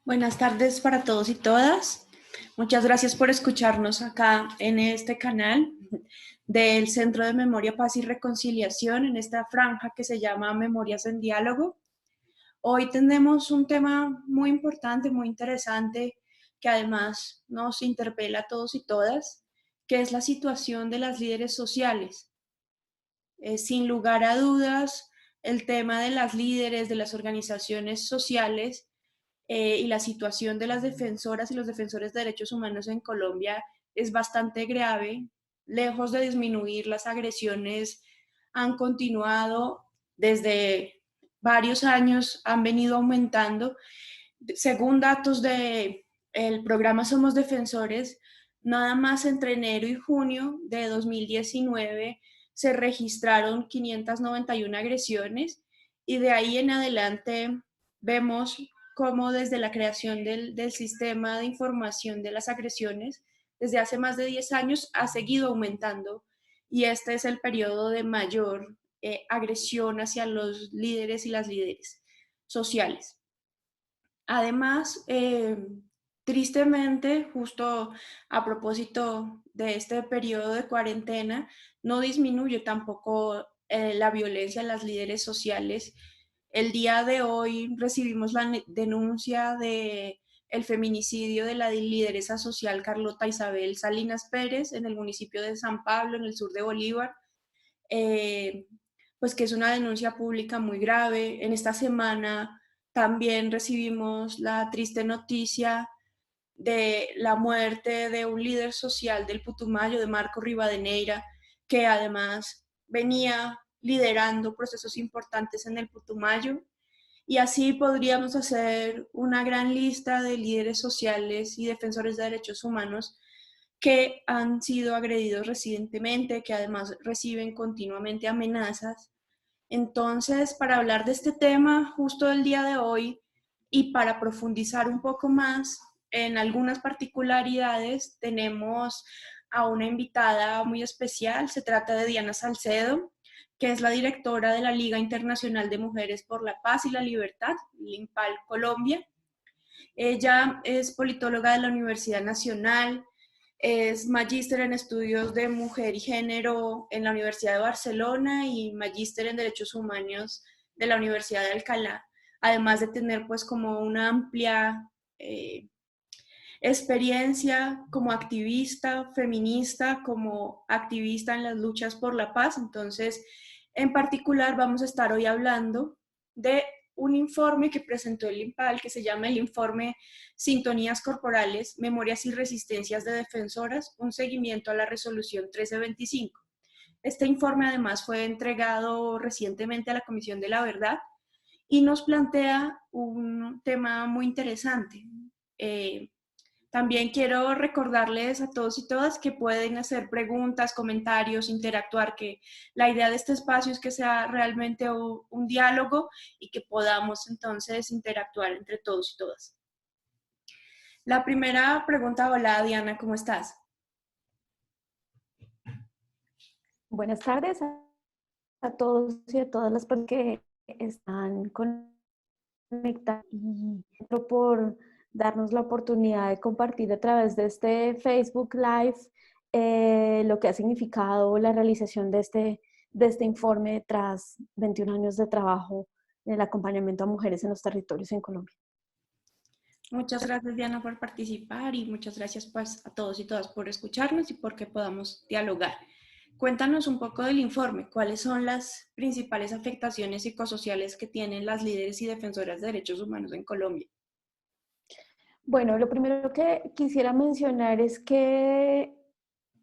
Buenas tardes para todos y todas. Muchas gracias por escucharnos acá en este canal del Centro de Memoria, Paz y Reconciliación, en esta franja que se llama Memorias en Diálogo. Hoy tenemos un tema muy importante, muy interesante, que además nos interpela a todos y todas, que es la situación de las líderes sociales. Sin lugar a dudas, el tema de las líderes, de las organizaciones sociales, y la situación de las defensoras y los defensores de derechos humanos en Colombia es bastante grave. Lejos de disminuir, las agresiones han continuado desde varios años, han venido aumentando. Según datos del programa Somos Defensores, nada más entre enero y junio de 2019 se registraron 591 agresiones y de ahí en adelante vemos cómo desde la creación del sistema de información de las agresiones, desde hace más de 10 años, ha seguido aumentando y este es el periodo de mayor agresión hacia los líderes y las líderes sociales. Además, tristemente, justo a propósito de este periodo de cuarentena, no disminuye tampoco la violencia en las líderes sociales. El día de hoy recibimos la denuncia de el feminicidio de la lideresa social Carlota Isabel Salinas Pérez en el municipio de San Pablo, en el sur de Bolívar. Eh, pues que es una denuncia pública muy grave. En esta semana también recibimos la triste noticia de la muerte de un líder social del Putumayo, de Marco Rivadeneira, que además venía liderando procesos importantes en el Putumayo. Y así podríamos hacer una gran lista de líderes sociales y defensores de derechos humanos que han sido agredidos recientemente, que además reciben continuamente amenazas. Entonces, para hablar de este tema justo el día de hoy y para profundizar un poco más en algunas particularidades, tenemos a una invitada muy especial. Se trata de Diana Salcedo, que es la directora de la Liga Internacional de Mujeres por la Paz y la Libertad, LIMPAL Colombia. Ella es politóloga de la Universidad Nacional, es magíster en estudios de mujer y género en la Universidad de Barcelona y magíster en derechos humanos de la Universidad de Alcalá, además de tener pues como una amplia experiencia como activista feminista, como activista en las luchas por la paz. Entonces, en particular, vamos a estar hoy hablando de un informe que presentó el INPAL, que se llama el informe Sintonías Corporales, Memorias y Resistencias de Defensoras, un seguimiento a la resolución 1325. Este informe además fue entregado recientemente a la Comisión de la Verdad y nos plantea un tema muy interesante. Eh, También quiero recordarles a todos y todas que pueden hacer preguntas, comentarios, interactuar, que la idea de este espacio es que sea realmente un diálogo y que podamos entonces interactuar entre todos y todas. La primera pregunta, hola Diana, ¿cómo estás? Buenas tardes a todos y a todas las personas que están conectadas y por darnos la oportunidad de compartir a través de este Facebook Live lo que ha significado la realización de este informe tras 21 años de trabajo en el acompañamiento a mujeres en los territorios en Colombia. Muchas gracias Diana por participar y muchas gracias pues a todos y todas por escucharnos y por que podamos dialogar. Cuéntanos un poco del informe, cuáles son las principales afectaciones psicosociales que tienen las líderes y defensoras de derechos humanos en Colombia. Bueno, lo primero que quisiera mencionar es que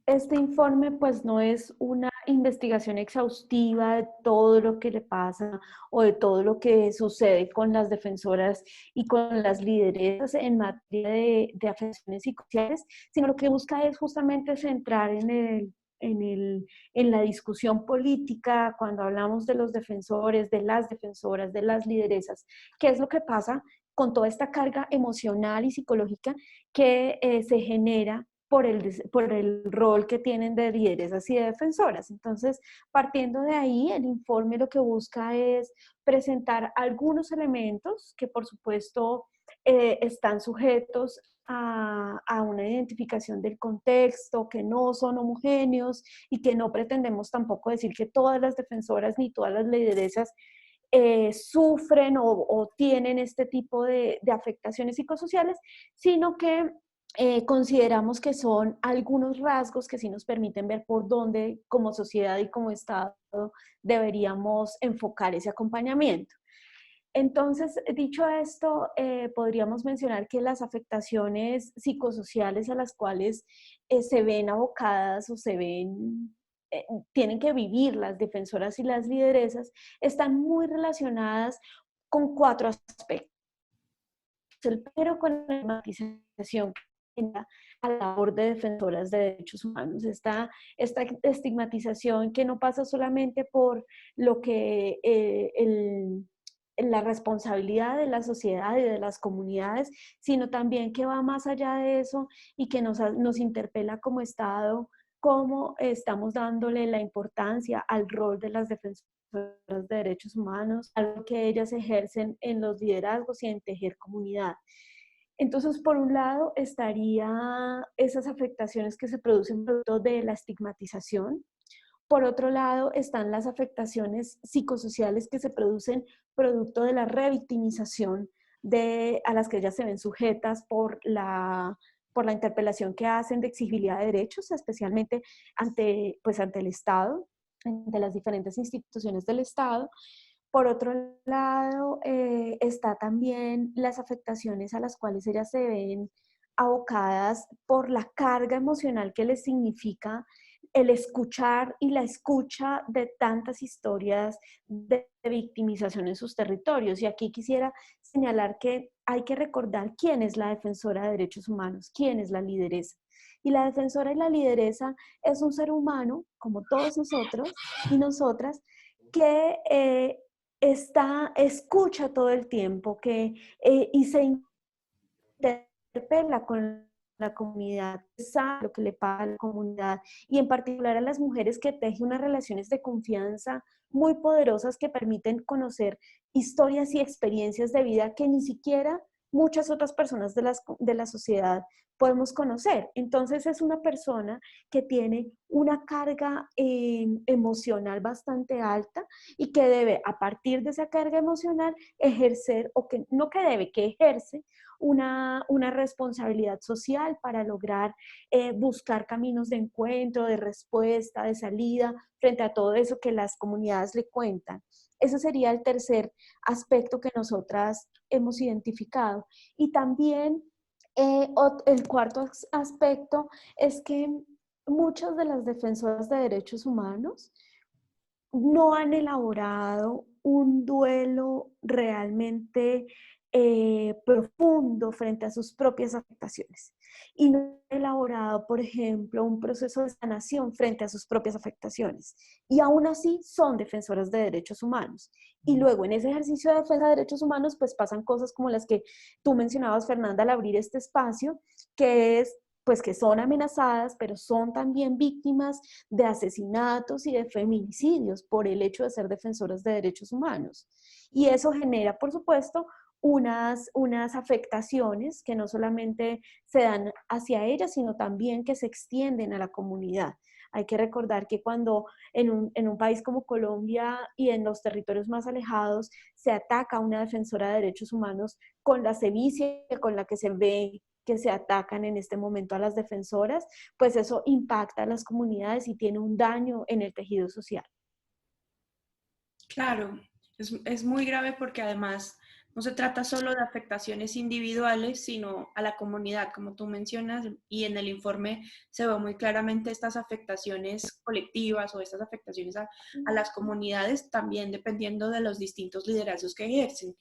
este informe pues no es una investigación exhaustiva de todo lo que le pasa o de todo lo que sucede con las defensoras y con las lideresas en materia de afecciones psicosociales, sino lo que busca es justamente centrar en la discusión política cuando hablamos de los defensores, de las defensoras, de las lideresas, qué es lo que pasa con toda esta carga emocional y psicológica que se genera por el rol que tienen de lideresas y de defensoras. Entonces, partiendo de ahí, el informe lo que busca es presentar algunos elementos que, por supuesto, están sujetos a una identificación del contexto, que no son homogéneos y que no pretendemos tampoco decir que todas las defensoras ni todas las lideresas sufren o tienen este tipo de afectaciones psicosociales, sino que consideramos que son algunos rasgos que sí nos permiten ver por dónde como sociedad y como Estado deberíamos enfocar ese acompañamiento. Entonces, dicho esto, podríamos mencionar que las afectaciones psicosociales a las cuales se ven abocadas o se ven, tienen que vivir las defensoras y las lideresas, están muy relacionadas con cuatro aspectos. El primero con la estigmatización a la labor de defensoras de derechos humanos. Esta estigmatización que no pasa solamente por lo que la responsabilidad de la sociedad y de las comunidades, sino también que va más allá de eso y que nos interpela como Estado, cómo estamos dándole la importancia al rol de las defensoras de derechos humanos, a lo que ellas ejercen en los liderazgos y en tejer comunidad. Entonces, por un lado, estaría esas afectaciones que se producen producto de la estigmatización. Por otro lado, están las afectaciones psicosociales que se producen producto de la revictimización a las que ellas se ven sujetas por la interpelación que hacen de exigibilidad de derechos, especialmente ante, pues, ante el Estado, ante las diferentes instituciones del Estado. Por otro lado, está también las afectaciones a las cuales ellas se ven abocadas por la carga emocional que les significa el escuchar y la escucha de tantas historias de victimización en sus territorios. Y aquí quisiera señalar que hay que recordar quién es la defensora de derechos humanos, quién es la lideresa. Y la defensora y la lideresa es un ser humano, como todos nosotros y nosotras, que escucha todo el tiempo y se interpela con la comunidad, sabe lo que le pasa a la comunidad y en particular a las mujeres que tejen unas relaciones de confianza muy poderosas que permiten conocer historias y experiencias de vida que ni siquiera muchas otras personas de la sociedad podemos conocer. Entonces es una persona que tiene una carga emocional bastante alta y que debe, a partir de esa carga emocional, ejercer, o que no que debe, que ejerce una responsabilidad social para lograr buscar caminos de encuentro, de respuesta, de salida frente a todo eso que las comunidades le cuentan. Ese sería el tercer aspecto que nosotras hemos identificado. Y también el cuarto aspecto es que muchas de las defensoras de derechos humanos no han elaborado un duelo realmente profundo frente a sus propias afectaciones y no han elaborado, por ejemplo, un proceso de sanación frente a sus propias afectaciones y aún así son defensoras de derechos humanos. Y luego en ese ejercicio de defensa de derechos humanos pues pasan cosas como las que tú mencionabas, Fernanda, al abrir este espacio, que es pues que son amenazadas, pero son también víctimas de asesinatos y de feminicidios por el hecho de ser defensoras de derechos humanos. Y eso genera, por supuesto, unas afectaciones que no solamente se dan hacia ellas, sino también que se extienden a la comunidad. Hay que recordar que cuando en un país como Colombia y en los territorios más alejados se ataca a una defensora de derechos humanos con la sevicia con la que se ve que se atacan en este momento a las defensoras, pues eso impacta a las comunidades y tiene un daño en el tejido social. Claro, es muy grave porque además no se trata solo de afectaciones individuales, sino a la comunidad, como tú mencionas, y en el informe se ve muy claramente estas afectaciones colectivas o estas afectaciones a las comunidades, también dependiendo de los distintos liderazgos que ejercen.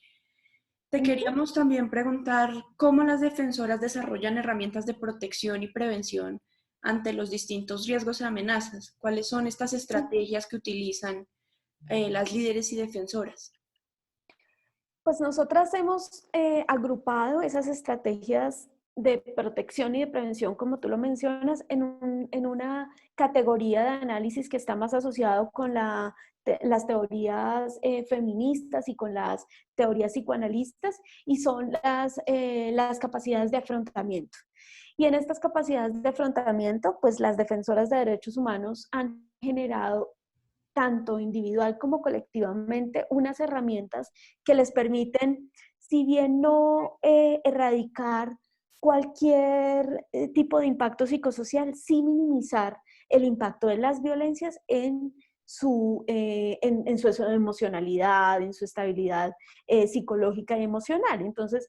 Te queríamos también preguntar cómo las defensoras desarrollan herramientas de protección y prevención ante los distintos riesgos y amenazas. ¿Cuáles son estas estrategias que utilizan las líderes y defensoras? Pues nosotras hemos agrupado esas estrategias de protección y de prevención, como tú lo mencionas, en una categoría de análisis que está más asociado con las teorías feministas y con las teorías psicoanalistas, y son las capacidades de afrontamiento. Y en estas capacidades de afrontamiento, pues las defensoras de derechos humanos han generado tanto individual como colectivamente unas herramientas que les permiten, si bien no erradicar cualquier tipo de impacto psicosocial, sí minimizar el impacto de las violencias en su emocionalidad, en su estabilidad psicológica y emocional. Entonces,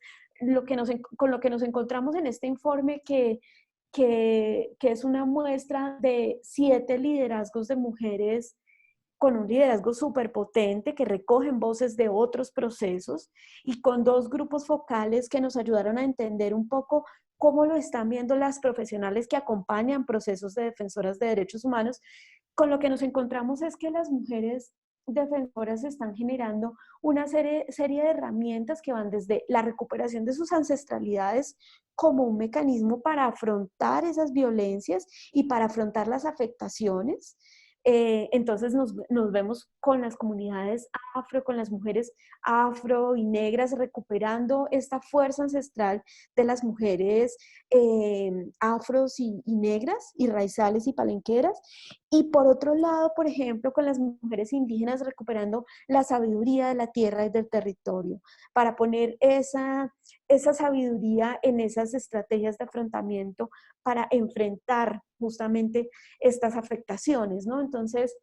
con lo que nos encontramos en este informe que es una muestra de 7 liderazgos de mujeres con un liderazgo súper potente que recogen voces de otros procesos y con 2 grupos focales que nos ayudaron a entender un poco cómo lo están viendo las profesionales que acompañan procesos de defensoras de derechos humanos. Con lo que nos encontramos es que las mujeres defensoras están generando una serie de herramientas que van desde la recuperación de sus ancestralidades como un mecanismo para afrontar esas violencias y para afrontar las afectaciones. Entonces nos vemos con las comunidades afro, con las mujeres afro y negras, recuperando esta fuerza ancestral de las mujeres afros y negras, y raizales y palenqueras. Y por otro lado, por ejemplo, con las mujeres indígenas, recuperando la sabiduría de la tierra y del territorio, para poner esa sabiduría en esas estrategias de afrontamiento para enfrentar justamente estas afectaciones, ¿no? Entonces,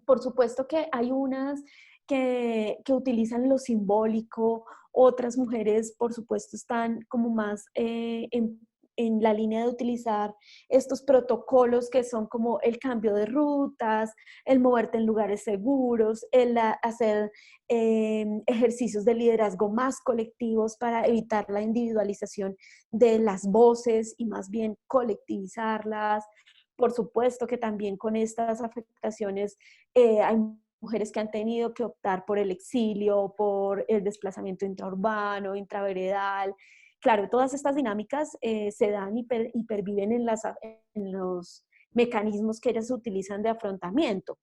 por supuesto que hay unas que utilizan lo simbólico, otras mujeres, por supuesto, están como más en la línea de utilizar estos protocolos que son como el cambio de rutas, el moverte en lugares seguros, el hacer ejercicios de liderazgo más colectivos para evitar la individualización de las voces y más bien colectivizarlas. Por supuesto que también con estas afectaciones hay mujeres que han tenido que optar por el exilio, por el desplazamiento intraurbano, intraveredal. Claro, todas estas dinámicas se dan y perviven en los mecanismos que ellas utilizan de afrontamiento.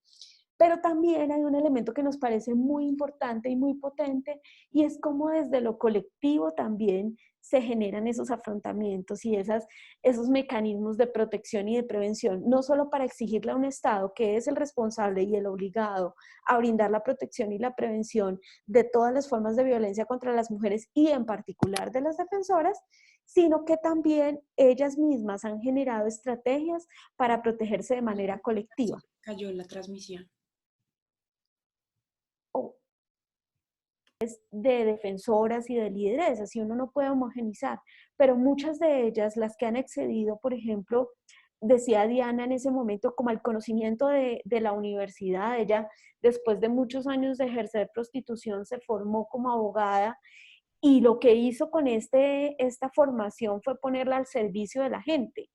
Pero también hay un elemento que nos parece muy importante y muy potente, y es cómo desde lo colectivo también se generan esos afrontamientos y esos mecanismos de protección y de prevención, no solo para exigirle a un Estado, que es el responsable y el obligado a brindar la protección y la prevención de todas las formas de violencia contra las mujeres y en particular de las defensoras, sino que también ellas mismas han generado estrategias para protegerse de manera colectiva. Cayó la transmisión. De defensoras y de lideresas, y uno no puede homogenizar, pero muchas de ellas, las que han accedido, por ejemplo, decía Diana en ese momento, como al conocimiento de la universidad. Ella, después de muchos años de ejercer prostitución, se formó como abogada, y lo que hizo con esta formación fue ponerla al servicio de la gente.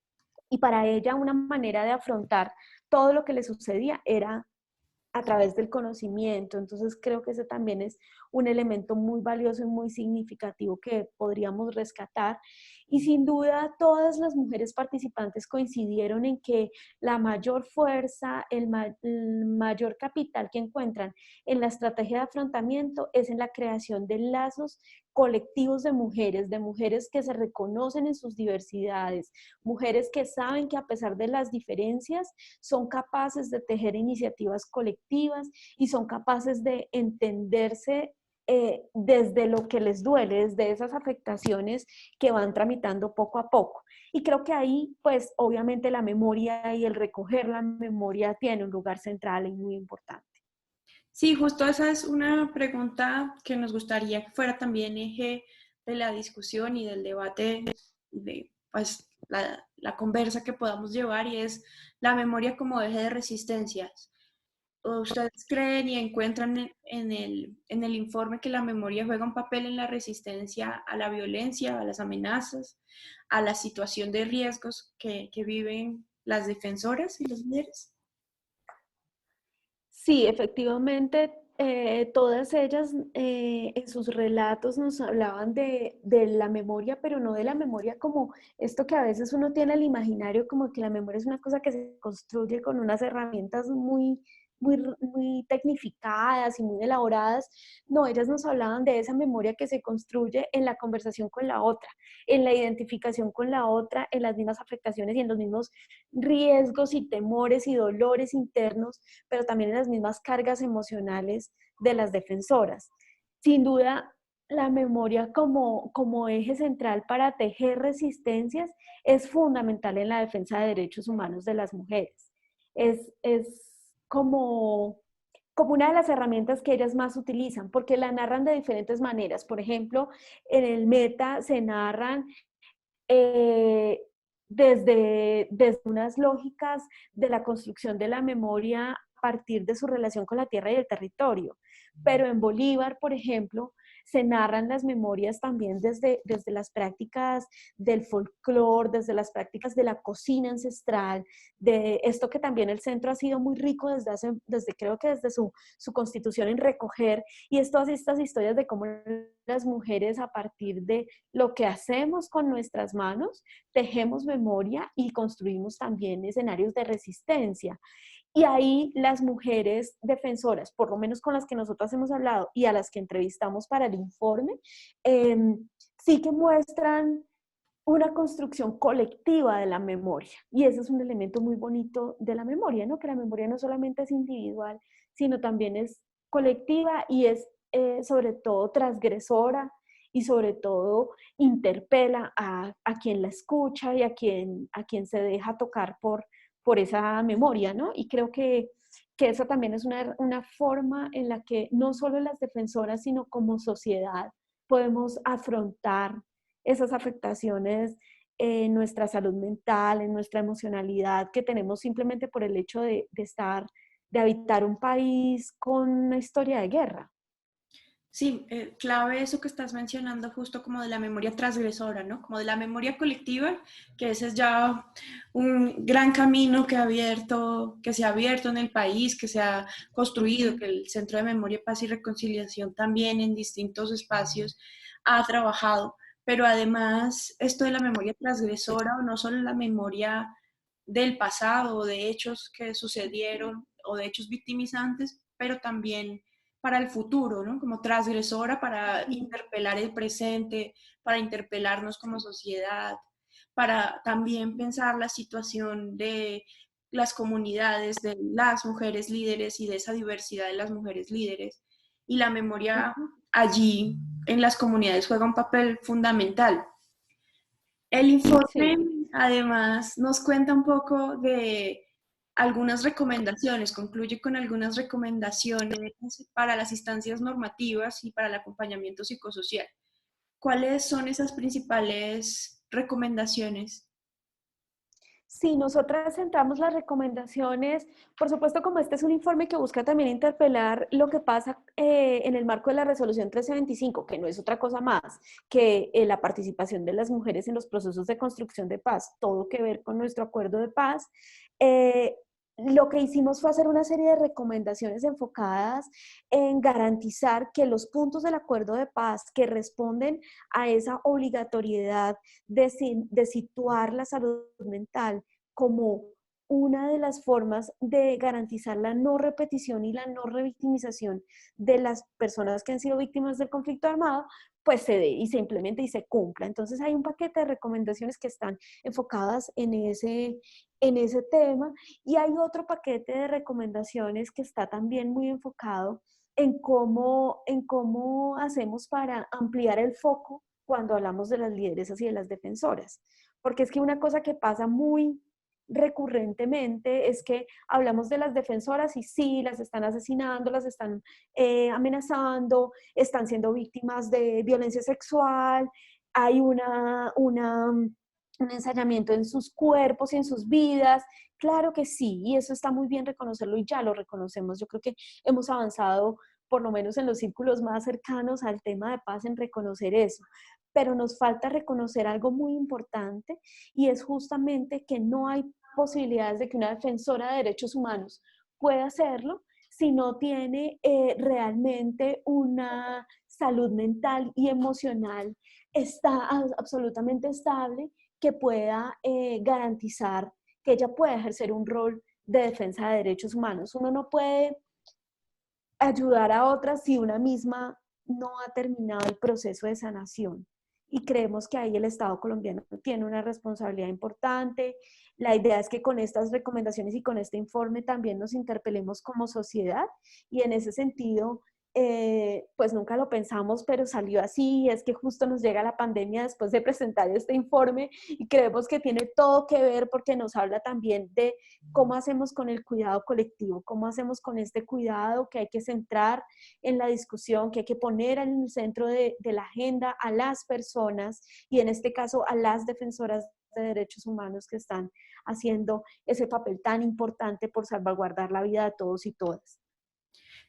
Y para ella una manera de afrontar todo lo que le sucedía era a través del conocimiento. Entonces creo que ese también es un elemento muy valioso y muy significativo que podríamos rescatar. Y sin duda todas las mujeres participantes coincidieron en que la mayor fuerza, el mayor capital que encuentran en la estrategia de afrontamiento es en la creación de lazos colectivos de mujeres que se reconocen en sus diversidades, mujeres que saben que a pesar de las diferencias son capaces de tejer iniciativas colectivas y son capaces de entenderse desde lo que les duele, desde esas afectaciones que van tramitando poco a poco. Y creo que ahí, pues obviamente la memoria y el recoger la memoria tiene un lugar central y muy importante. Sí, justo esa es una pregunta que nos gustaría que fuera también eje de la discusión y del debate, de pues, la conversa que podamos llevar, y es la memoria como eje de resistencias. ¿Ustedes creen y encuentran en el informe que la memoria juega un papel en la resistencia a la violencia, a las amenazas, a la situación de riesgos que viven las defensoras y los líderes? Sí, efectivamente, todas ellas en sus relatos nos hablaban de la memoria, pero no de la memoria como esto que a veces uno tiene el imaginario, como que la memoria es una cosa que se construye con unas herramientas muy tecnificadas y muy elaboradas. No, ellas nos hablaban de esa memoria que se construye en la conversación con la otra, en la identificación con la otra, en las mismas afectaciones y en los mismos riesgos y temores y dolores internos, pero también en las mismas cargas emocionales de las defensoras. Sin duda, la memoria como eje central para tejer resistencias es fundamental en la defensa de derechos humanos de las mujeres. Es como una de las herramientas que ellas más utilizan, porque la narran de diferentes maneras. Por ejemplo, en el meta se narran eh, desde unas lógicas de la construcción de la memoria a partir de su relación con la tierra y el territorio. Pero en Bolívar, por ejemplo, se narran las memorias también desde las prácticas del folclore, desde las prácticas de la cocina ancestral, de esto que también el centro ha sido muy rico desde creo que desde su constitución en recoger, y es todas estas historias de cómo las mujeres a partir de lo que hacemos con nuestras manos, tejemos memoria y construimos también escenarios de resistencia. Y ahí las mujeres defensoras, por lo menos con las que nosotras hemos hablado y a las que entrevistamos para el informe, eh, sí que muestran una construcción colectiva de la memoria. Y ese es un elemento muy bonito de la memoria, ¿no? Que la memoria no solamente es individual, sino también es colectiva y es sobre todo transgresora y sobre todo interpela a quien la escucha y a quien se deja tocar por esa memoria, ¿no? Y creo que esa también es una forma en la que no solo las defensoras, sino como sociedad podemos afrontar esas afectaciones en nuestra salud mental, en nuestra emocionalidad que tenemos simplemente por el hecho de habitar un país con una historia de guerra. Sí, clave eso que estás mencionando justo como de la memoria transgresora, ¿no? Como de la memoria colectiva, que ese es ya un gran camino que se ha abierto en el país, que se ha construido, que el Centro de Memoria, Paz y Reconciliación también en distintos espacios ha trabajado. Pero además, esto de la memoria transgresora, o no solo la memoria del pasado, o de hechos que sucedieron, o de hechos victimizantes, pero también para el futuro, ¿no? Como transgresora para interpelar el presente, para interpelarnos como sociedad, para también pensar la situación de las comunidades, de las mujeres líderes y de esa diversidad de las mujeres líderes. Y la memoria allí en las comunidades juega un papel fundamental. El informe Sí. además nos cuenta un poco de algunas recomendaciones, concluye con algunas recomendaciones para las instancias normativas y para el acompañamiento psicosocial. ¿Cuáles son esas principales recomendaciones? Sí, nosotras centramos las recomendaciones, por supuesto, como este es un informe que busca también interpelar lo que pasa en el marco de la resolución 1325, que no es otra cosa más que la participación de las mujeres en los procesos de construcción de paz, todo que ver con nuestro acuerdo de paz. eh, lo que hicimos fue hacer una serie de recomendaciones enfocadas en garantizar que los puntos del acuerdo de paz que responden a esa obligatoriedad de situar la salud mental como una de las formas de garantizar la no repetición y la no revictimización de las personas que han sido víctimas del conflicto armado, pues se dé y se implemente y se cumpla. Entonces hay un paquete de recomendaciones que están enfocadas en ese tema, y hay otro paquete de recomendaciones que está también muy enfocado en cómo hacemos para ampliar el foco cuando hablamos de las lideresas y de las defensoras. Porque es que una cosa que pasa muy recurrentemente es que hablamos de las defensoras y sí, las están asesinando, las están amenazando, están siendo víctimas de violencia sexual, hay un ensayamiento en sus cuerpos y en sus vidas. Claro que sí, y eso está muy bien reconocerlo y ya lo reconocemos. Yo creo que hemos avanzado, por lo menos en los círculos más cercanos al tema de paz, en reconocer eso. Pero nos falta reconocer algo muy importante, y es justamente que no hay posibilidades de que una defensora de derechos humanos pueda hacerlo si no tiene realmente una salud mental y emocional absolutamente estable que pueda garantizar que ella pueda ejercer un rol de defensa de derechos humanos. Uno no puede ayudar a otras si una misma no ha terminado el proceso de sanación. Y creemos que ahí el Estado colombiano tiene una responsabilidad importante. La idea es que con estas recomendaciones y con este informe también nos interpelemos como sociedad y en ese sentido, pues nunca lo pensamos, pero salió así. Es que justo nos llega la pandemia después de presentar este informe y creemos que tiene todo que ver porque nos habla también de cómo hacemos con el cuidado colectivo, cómo hacemos con este cuidado que hay que centrar en la discusión, que hay que poner en el centro de la agenda a las personas y en este caso a las defensoras de derechos humanos que están haciendo ese papel tan importante por salvaguardar la vida de todos y todas.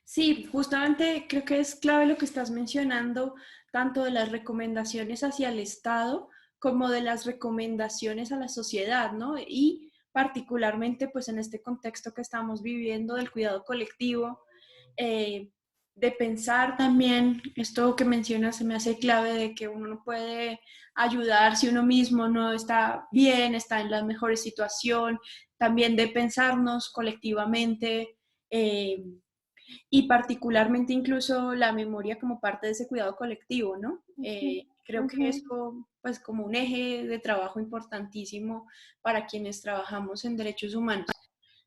Sí, justamente creo que es clave lo que estás mencionando, tanto de las recomendaciones hacia el Estado como de las recomendaciones a la sociedad, ¿no? Y particularmente, pues en este contexto que estamos viviendo del cuidado colectivo, eh, de pensar también, esto que mencionas se me hace clave de que uno no puede ayudar si uno mismo no está bien, está en la mejor situación, también de pensarnos colectivamente. Y particularmente incluso la memoria como parte de ese cuidado colectivo, ¿no? Creo que eso, pues como un eje de trabajo importantísimo para quienes trabajamos en derechos humanos.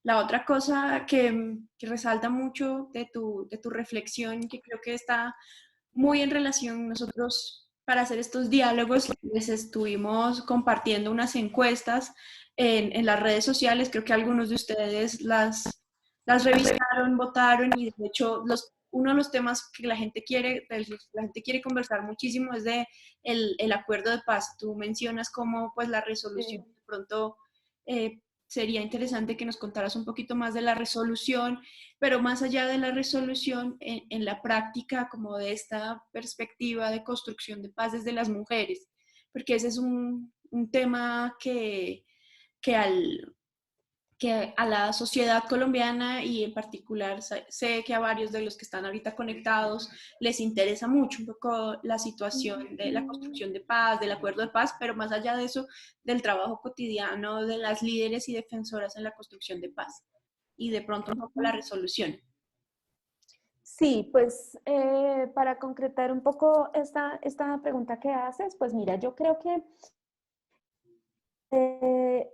La otra cosa que resalta mucho de tu reflexión, que creo que está muy en relación, nosotros para hacer estos diálogos les estuvimos compartiendo unas encuestas en las redes sociales, creo que algunos de ustedes las revisaron, votaron y de hecho uno de los temas que la gente quiere conversar muchísimo es de el acuerdo de paz. Tú mencionas cómo pues la resolución Sí. de pronto sería interesante que nos contaras un poquito más de la resolución, pero más allá de la resolución, en la práctica como de esta perspectiva de construcción de paz desde las mujeres, porque ese es un tema que al, que a la sociedad colombiana y en particular sé que a varios de los que están ahorita conectados les interesa mucho un poco la situación de la construcción de paz, del acuerdo de paz, pero más allá de eso, del trabajo cotidiano de las líderes y defensoras en la construcción de paz y de pronto un poco la resolución. Sí, pues para concretar un poco esta pregunta que haces, pues mira, yo creo que eh,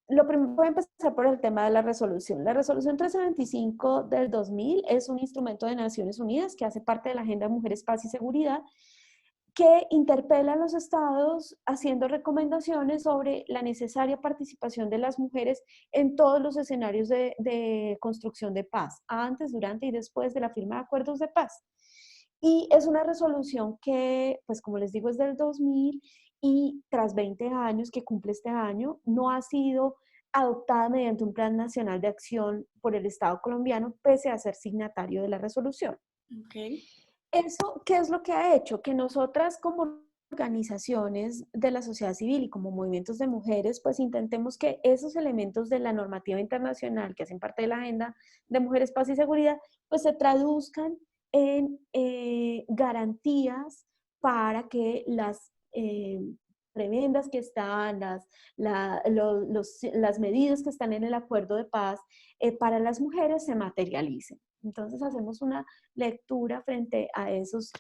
voy a empezar por el tema de la resolución. La resolución 1325 del 2000 es un instrumento de Naciones Unidas que hace parte de la Agenda Mujeres, Paz y Seguridad, que interpela a los estados haciendo recomendaciones sobre la necesaria participación de las mujeres en todos los escenarios de construcción de paz, antes, durante y después de la firma de acuerdos de paz. Y es una resolución que, pues como les digo, es del 2000 y tras 20 años que cumple este año, no ha sido adoptada mediante un plan nacional de acción por el Estado colombiano, pese a ser signatario de la resolución. Okay. Eso, ¿qué es lo que ha hecho? Que nosotras como organizaciones de la sociedad civil y como movimientos de mujeres, pues intentemos que esos elementos de la normativa internacional que hacen parte de la agenda de mujeres, paz y seguridad, pues se traduzcan en garantías para que las prebendas que están, las medidas que están en el acuerdo de paz para las mujeres se materialicen. Entonces hacemos una lectura frente a esos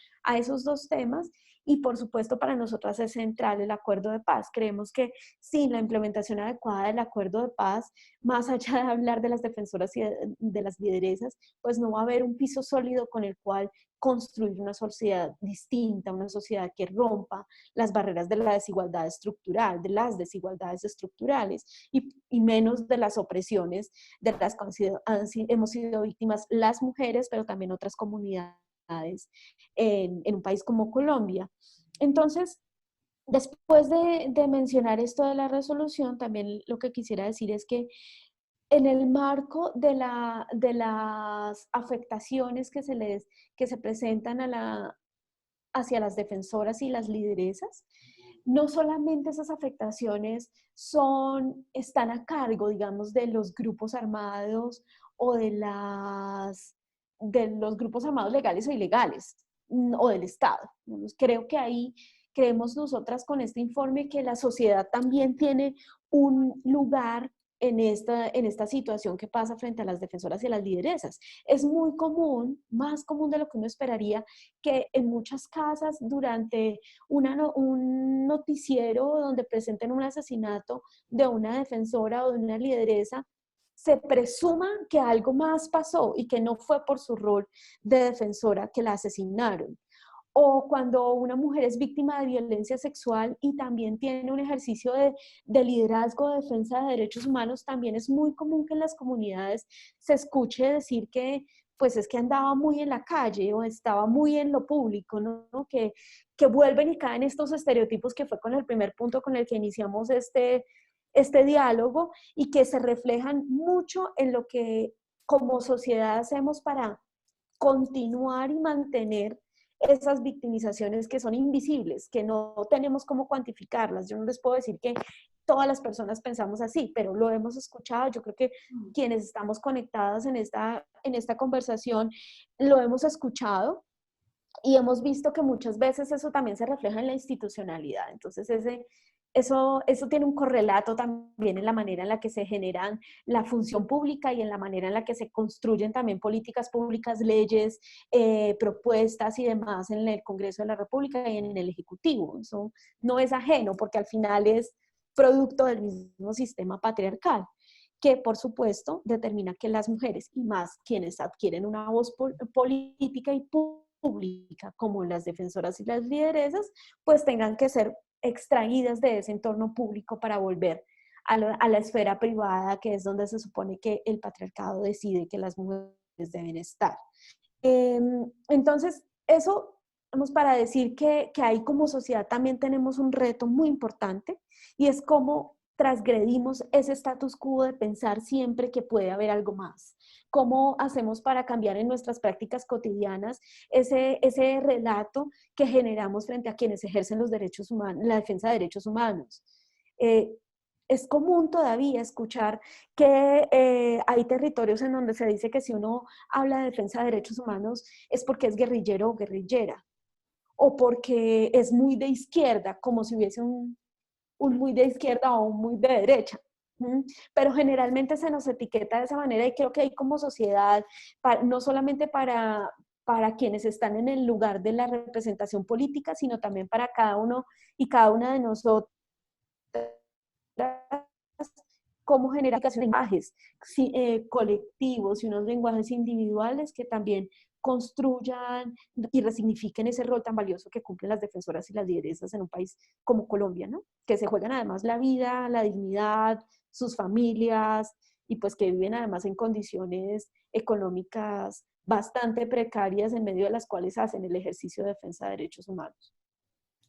dos temas y por supuesto para nosotras es central el acuerdo de paz. Creemos que sin la implementación adecuada del acuerdo de paz, más allá de hablar de las defensoras y de las lideresas, pues no va a haber un piso sólido con el cual construir una sociedad distinta, una sociedad que rompa las barreras de la desigualdad estructural, de las desigualdades estructurales y menos de las opresiones de las que hemos sido víctimas las mujeres, pero también otras comunidades en un país como Colombia. Entonces, después de mencionar esto de la resolución, también lo que quisiera decir es que en el marco de las afectaciones que se presentan hacia las defensoras y las lideresas, no solamente esas afectaciones están a cargo, digamos, de los grupos armados o de las de los grupos armados legales o ilegales, o del Estado. Creo que ahí creemos nosotras con este informe que la sociedad también tiene un lugar en esta situación que pasa frente a las defensoras y las lideresas. Es muy común, más común de lo que uno esperaría, que en muchas casas durante un noticiero donde presenten un asesinato de una defensora o de una lideresa, se presuma que algo más pasó y que no fue por su rol de defensora que la asesinaron. O cuando una mujer es víctima de violencia sexual y también tiene un ejercicio de liderazgo, de defensa de derechos humanos, también es muy común que en las comunidades se escuche decir que pues es que andaba muy en la calle o estaba muy en lo público, ¿no? Que vuelven y caen estos estereotipos que fue con el primer punto con el que iniciamos este diálogo y que se reflejan mucho en lo que como sociedad hacemos para continuar y mantener esas victimizaciones que son invisibles, que no tenemos cómo cuantificarlas. Yo no les puedo decir que todas las personas pensamos así, pero lo hemos escuchado. Yo creo que quienes estamos conectadas en esta conversación lo hemos escuchado y hemos visto que muchas veces eso también se refleja en la institucionalidad. Entonces, eso tiene un correlato también en la manera en la que se generan la función pública y en la manera en la que se construyen también políticas públicas, leyes, propuestas y demás en el Congreso de la República y en el Ejecutivo. Eso no es ajeno porque al final es producto del mismo sistema patriarcal que por supuesto determina que las mujeres y más quienes adquieren una voz política y pública como las defensoras y las lideresas, pues tengan que ser extraídas de ese entorno público para volver a la esfera privada, que es donde se supone que el patriarcado decide que las mujeres deben estar. Entonces, eso vamos para decir que ahí como sociedad también tenemos un reto muy importante y es cómo transgredimos ese status quo de pensar siempre que puede haber algo más. ¿Cómo hacemos para cambiar en nuestras prácticas cotidianas ese relato que generamos frente a quienes ejercen los derechos humanos, la defensa de derechos humanos? Es común todavía escuchar que hay territorios en donde se dice que si uno habla de defensa de derechos humanos es porque es guerrillero o guerrillera, o porque es muy de izquierda, como si hubiese un muy de izquierda o un muy de derecha. Pero generalmente se nos etiqueta de esa manera y creo que hay como sociedad, no solamente para quienes están en el lugar de la representación política, sino también para cada uno y cada una de nosotros, cómo generar lenguajes colectivos y unos lenguajes individuales que también construyan y resignifiquen ese rol tan valioso que cumplen las defensoras y las lideresas en un país como Colombia, ¿no? Que se juegan además la vida, la dignidad, sus familias y pues que viven además en condiciones económicas bastante precarias en medio de las cuales hacen el ejercicio de defensa de derechos humanos.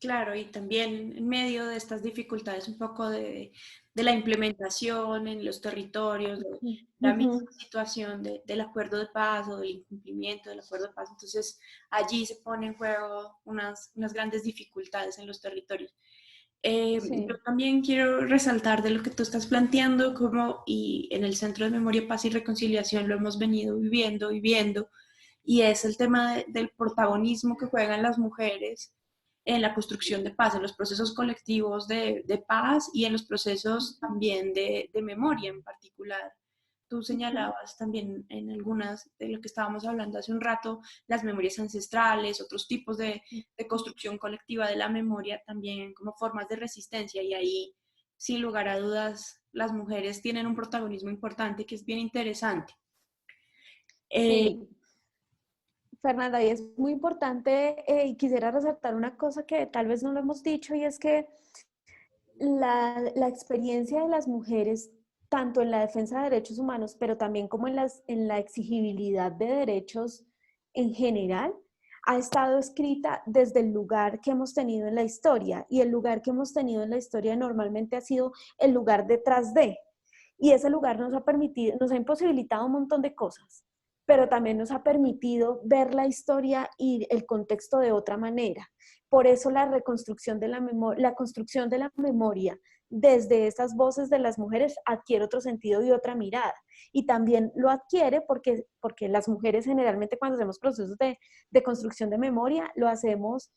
Claro, y también en medio de estas dificultades un poco de la implementación en los territorios, de la misma situación del acuerdo de paz o del incumplimiento del acuerdo de paz. Entonces, allí se ponen en juego unas grandes dificultades en los territorios. Yo Sí. también quiero resaltar de lo que tú estás planteando, como y en el Centro de Memoria, Paz y Reconciliación lo hemos venido viviendo y viendo, y es el tema del protagonismo que juegan las mujeres en la construcción de paz, en los procesos colectivos de paz y en los procesos también de memoria en particular. Tú señalabas también en algunas de lo que estábamos hablando hace un rato, las memorias ancestrales, otros tipos de construcción colectiva de la memoria también como formas de resistencia y ahí, sin lugar a dudas, las mujeres tienen un protagonismo importante que es bien interesante. Sí, Fernanda, y es muy importante y quisiera resaltar una cosa que tal vez no lo hemos dicho y es que la experiencia de las mujeres, tanto en la defensa de derechos humanos, pero también como en la exigibilidad de derechos en general, ha estado escrita desde el lugar que hemos tenido en la historia. Y el lugar que hemos tenido en la historia normalmente ha sido el lugar detrás de. Y ese lugar nos ha permitido, nos ha imposibilitado un montón de cosas. pero también nos ha permitido ver la historia y el contexto de otra manera. Por eso la reconstrucción de la memoria, la construcción de la memoria desde esas voces de las mujeres adquiere otro sentido y otra mirada. Y también lo adquiere porque las mujeres generalmente cuando hacemos procesos de construcción de memoria, lo hacemos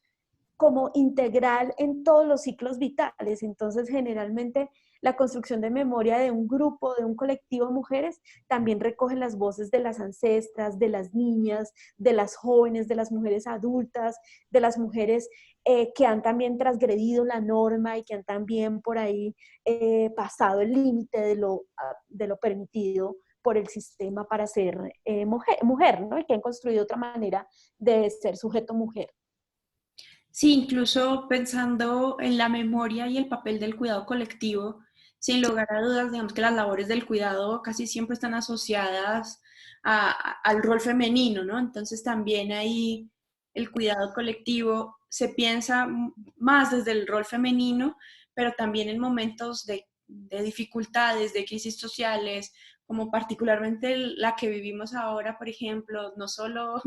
como integral en todos los ciclos vitales. Entonces, generalmente la construcción de memoria de un grupo, de un colectivo de mujeres, también recoge las voces de las ancestras, de las niñas, de las jóvenes, de las mujeres adultas, de las mujeres que han también transgredido la norma y que han también por ahí pasado el límite de lo permitido por el sistema para ser mujer, ¿no? Y que han construido otra manera de ser sujeto mujer. Sí, incluso pensando en la memoria y el papel del cuidado colectivo, sin lugar a dudas, digamos que las labores del cuidado casi siempre están asociadas al rol femenino, ¿no? Entonces también ahí el cuidado colectivo se piensa más desde el rol femenino, pero también en momentos de dificultades, de crisis sociales, como particularmente la que vivimos ahora, por ejemplo, no solo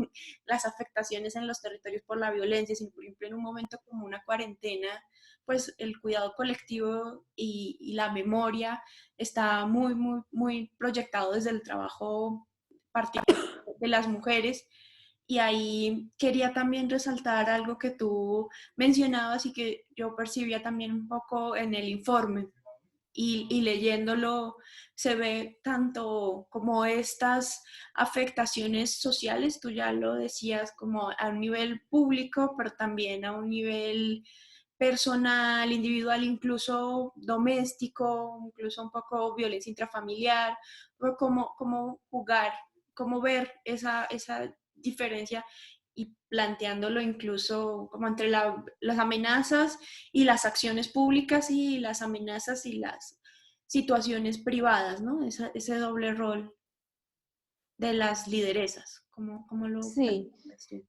las afectaciones en los territorios por la violencia, sino por ejemplo en un momento como una cuarentena, pues el cuidado colectivo y la memoria está muy proyectado desde el trabajo particular de las mujeres. Y ahí quería también resaltar algo que tú mencionabas y que yo percibía también un poco en el informe, y leyéndolo se ve tanto como estas afectaciones sociales, tú ya lo decías, como a un nivel público, pero también a un nivel personal, individual, incluso doméstico, incluso un poco violencia intrafamiliar, o cómo jugar, cómo ver esa diferencia y planteándolo incluso como entre las amenazas y las acciones públicas y las amenazas y las situaciones privadas, ¿no? Ese doble rol de las lideresas. ¿Cómo lo Sí, planteas tú?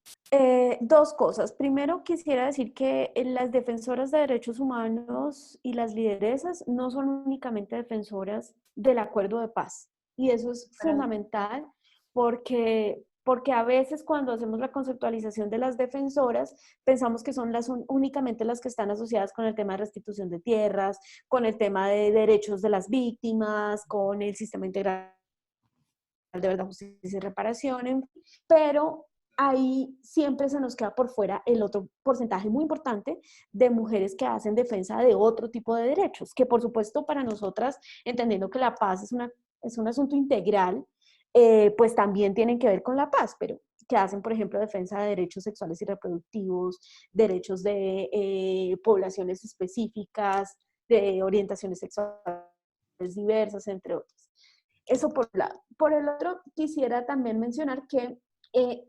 dos cosas. Primero, quisiera decir que las defensoras de derechos humanos y las lideresas no son únicamente defensoras del acuerdo de paz. Y eso es fundamental porque a veces cuando hacemos la conceptualización de las defensoras, pensamos que son únicamente las que están asociadas con el tema de restitución de tierras, con el tema de derechos de las víctimas, con el sistema integral de verdad, justicia y reparación, pero ahí siempre se nos queda por fuera el otro porcentaje muy importante de mujeres que hacen defensa de otro tipo de derechos, que por supuesto para nosotras, entendiendo que la paz es un asunto integral, pues también tienen que ver con la paz, pero que hacen, por ejemplo, defensa de derechos sexuales y reproductivos, derechos de poblaciones específicas, de orientaciones sexuales diversas, entre otros. Eso por un lado. Por el otro, quisiera también mencionar que eh,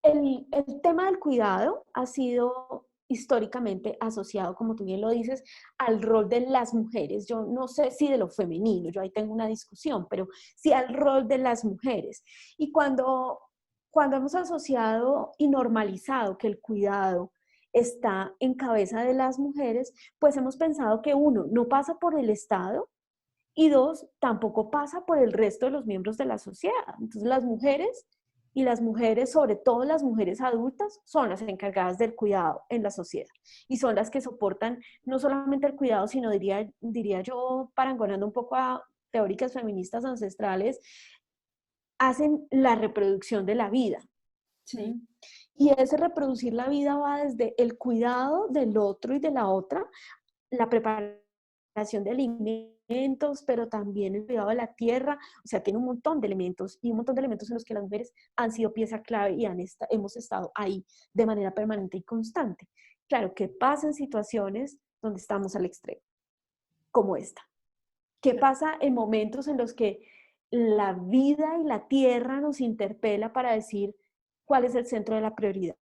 el tema del cuidado ha sido históricamente asociado, como tú bien lo dices, al rol de las mujeres. Yo no sé si de lo femenino, yo ahí tengo una discusión, pero sí al rol de las mujeres. Y cuando hemos asociado y normalizado que el cuidado está en cabeza de las mujeres, pues hemos pensado que uno, no pasa por el Estado, y dos, tampoco pasa por el resto de los miembros de la sociedad. Entonces las mujeres y las mujeres, sobre todo las mujeres adultas, son las encargadas del cuidado en la sociedad y son las que soportan no solamente el cuidado, sino diría yo, parangonando un poco a teóricas feministas ancestrales, hacen la reproducción de la vida. Sí. ¿Sí? Y ese reproducir la vida va desde el cuidado del otro y de la otra, la preparación de alimentos, pero también el cuidado de la tierra, o sea, tiene un montón de elementos y un montón de elementos en los que las mujeres han sido pieza clave y hemos estado ahí de manera permanente y constante. Claro, ¿qué pasa en situaciones donde estamos al extremo, como esta? ¿Qué pasa en momentos en los que la vida y la tierra nos interpela para decir cuál es el centro de la prioridad?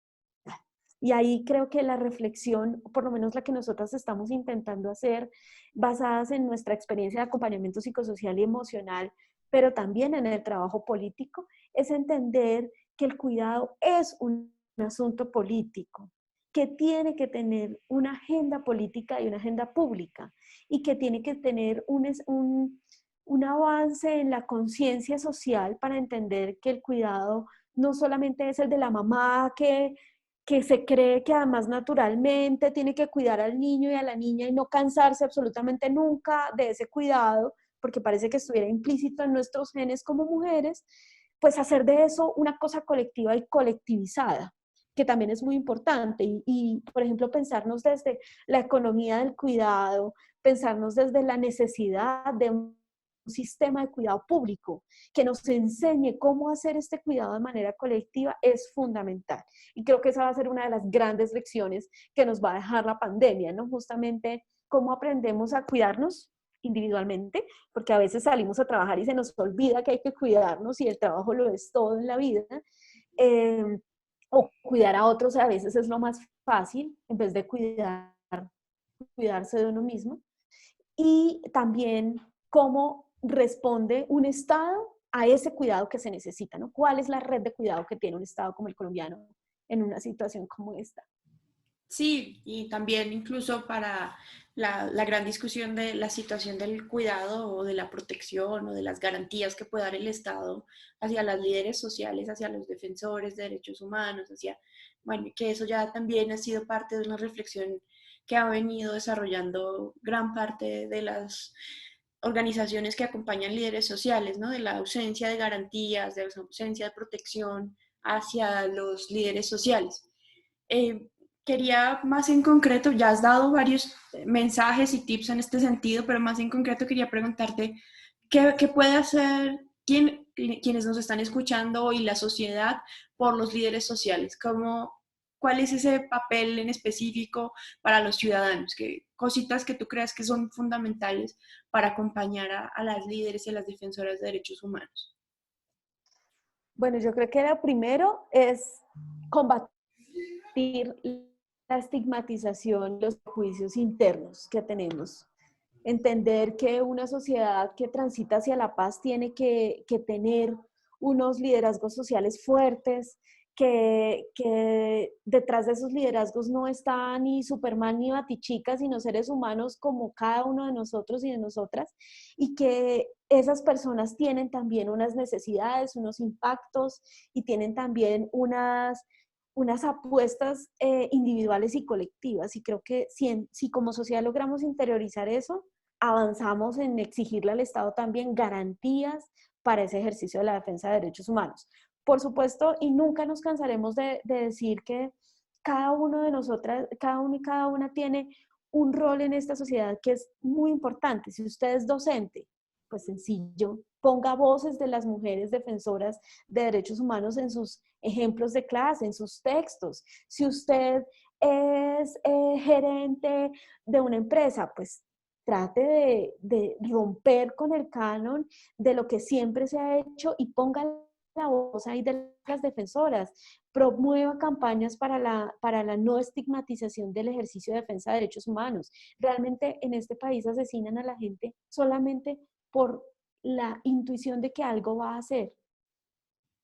Y ahí creo que la reflexión, por lo menos la que nosotras estamos intentando hacer, basadas en nuestra experiencia de acompañamiento psicosocial y emocional, pero también en el trabajo político, es entender que el cuidado es un asunto político, que tiene que tener una agenda política y una agenda pública, y que tiene que tener un avance en la conciencia social para entender que el cuidado no solamente es el de la mamá que se cree que además naturalmente tiene que cuidar al niño y a la niña y no cansarse absolutamente nunca de ese cuidado, porque parece que estuviera implícito en nuestros genes como mujeres, pues hacer de eso una cosa colectiva y colectivizada, que también es muy importante. Por ejemplo, pensarnos desde la economía del cuidado, pensarnos desde la necesidad de un sistema de cuidado público que nos enseñe cómo hacer este cuidado de manera colectiva es fundamental. Y creo que esa va a ser una de las grandes lecciones que nos va a dejar la pandemia, ¿no? Justamente cómo aprendemos a cuidarnos individualmente, porque a veces salimos a trabajar y se nos olvida que hay que cuidarnos y el trabajo lo es todo en la vida. Eh, o cuidar a otros a veces es lo más fácil en vez de cuidarse de uno mismo. Y también cómo responde un Estado a ese cuidado que se necesita, ¿no? ¿Cuál es la red de cuidado que tiene un Estado como el colombiano en una situación como esta? Sí, y también incluso para la gran discusión de la situación del cuidado o de la protección o de las garantías que puede dar el Estado hacia las líderes sociales, hacia los defensores de derechos humanos, hacia, bueno, que eso ya también ha sido parte de una reflexión que ha venido desarrollando gran parte de las organizaciones que acompañan líderes sociales, ¿no? De la ausencia de garantías, de la ausencia de protección hacia los líderes sociales. Eh, Quería más en concreto, ya has dado varios mensajes y tips en este sentido, pero más en concreto quería preguntarte, ¿qué puede hacer quienes nos están escuchando y la sociedad por los líderes sociales? ¿Cuál es ese papel en específico para los ciudadanos? ¿Qué cositas que tú creas que son fundamentales para acompañar a las líderes y a las defensoras de derechos humanos? Bueno, yo creo que lo primero es combatir la estigmatización, los juicios internos que tenemos. Entender que una sociedad que transita hacia la paz tiene que tener unos liderazgos sociales fuertes, que detrás de esos liderazgos no está ni Superman ni Batichica, sino seres humanos como cada uno de nosotros y de nosotras, y que esas personas tienen también unas necesidades, unos impactos y tienen también unas apuestas individuales y colectivas. Y creo que si como sociedad logramos interiorizar eso, avanzamos en exigirle al Estado también garantías para ese ejercicio de la defensa de derechos humanos. Por supuesto, y nunca nos cansaremos de decir que cada uno de nosotras, cada uno y cada una tiene un rol en esta sociedad que es muy importante. Si usted es docente, pues sencillo, ponga voces de las mujeres defensoras de derechos humanos en sus ejemplos de clase, en sus textos. Si usted es gerente de una empresa, pues trate de romper con el canon de lo que siempre se ha hecho y ponga la voz ahí de las defensoras, promueva campañas para la no estigmatización del ejercicio de defensa de derechos humanos. Realmente en este país asesinan a la gente solamente por la intuición de que algo va a hacer.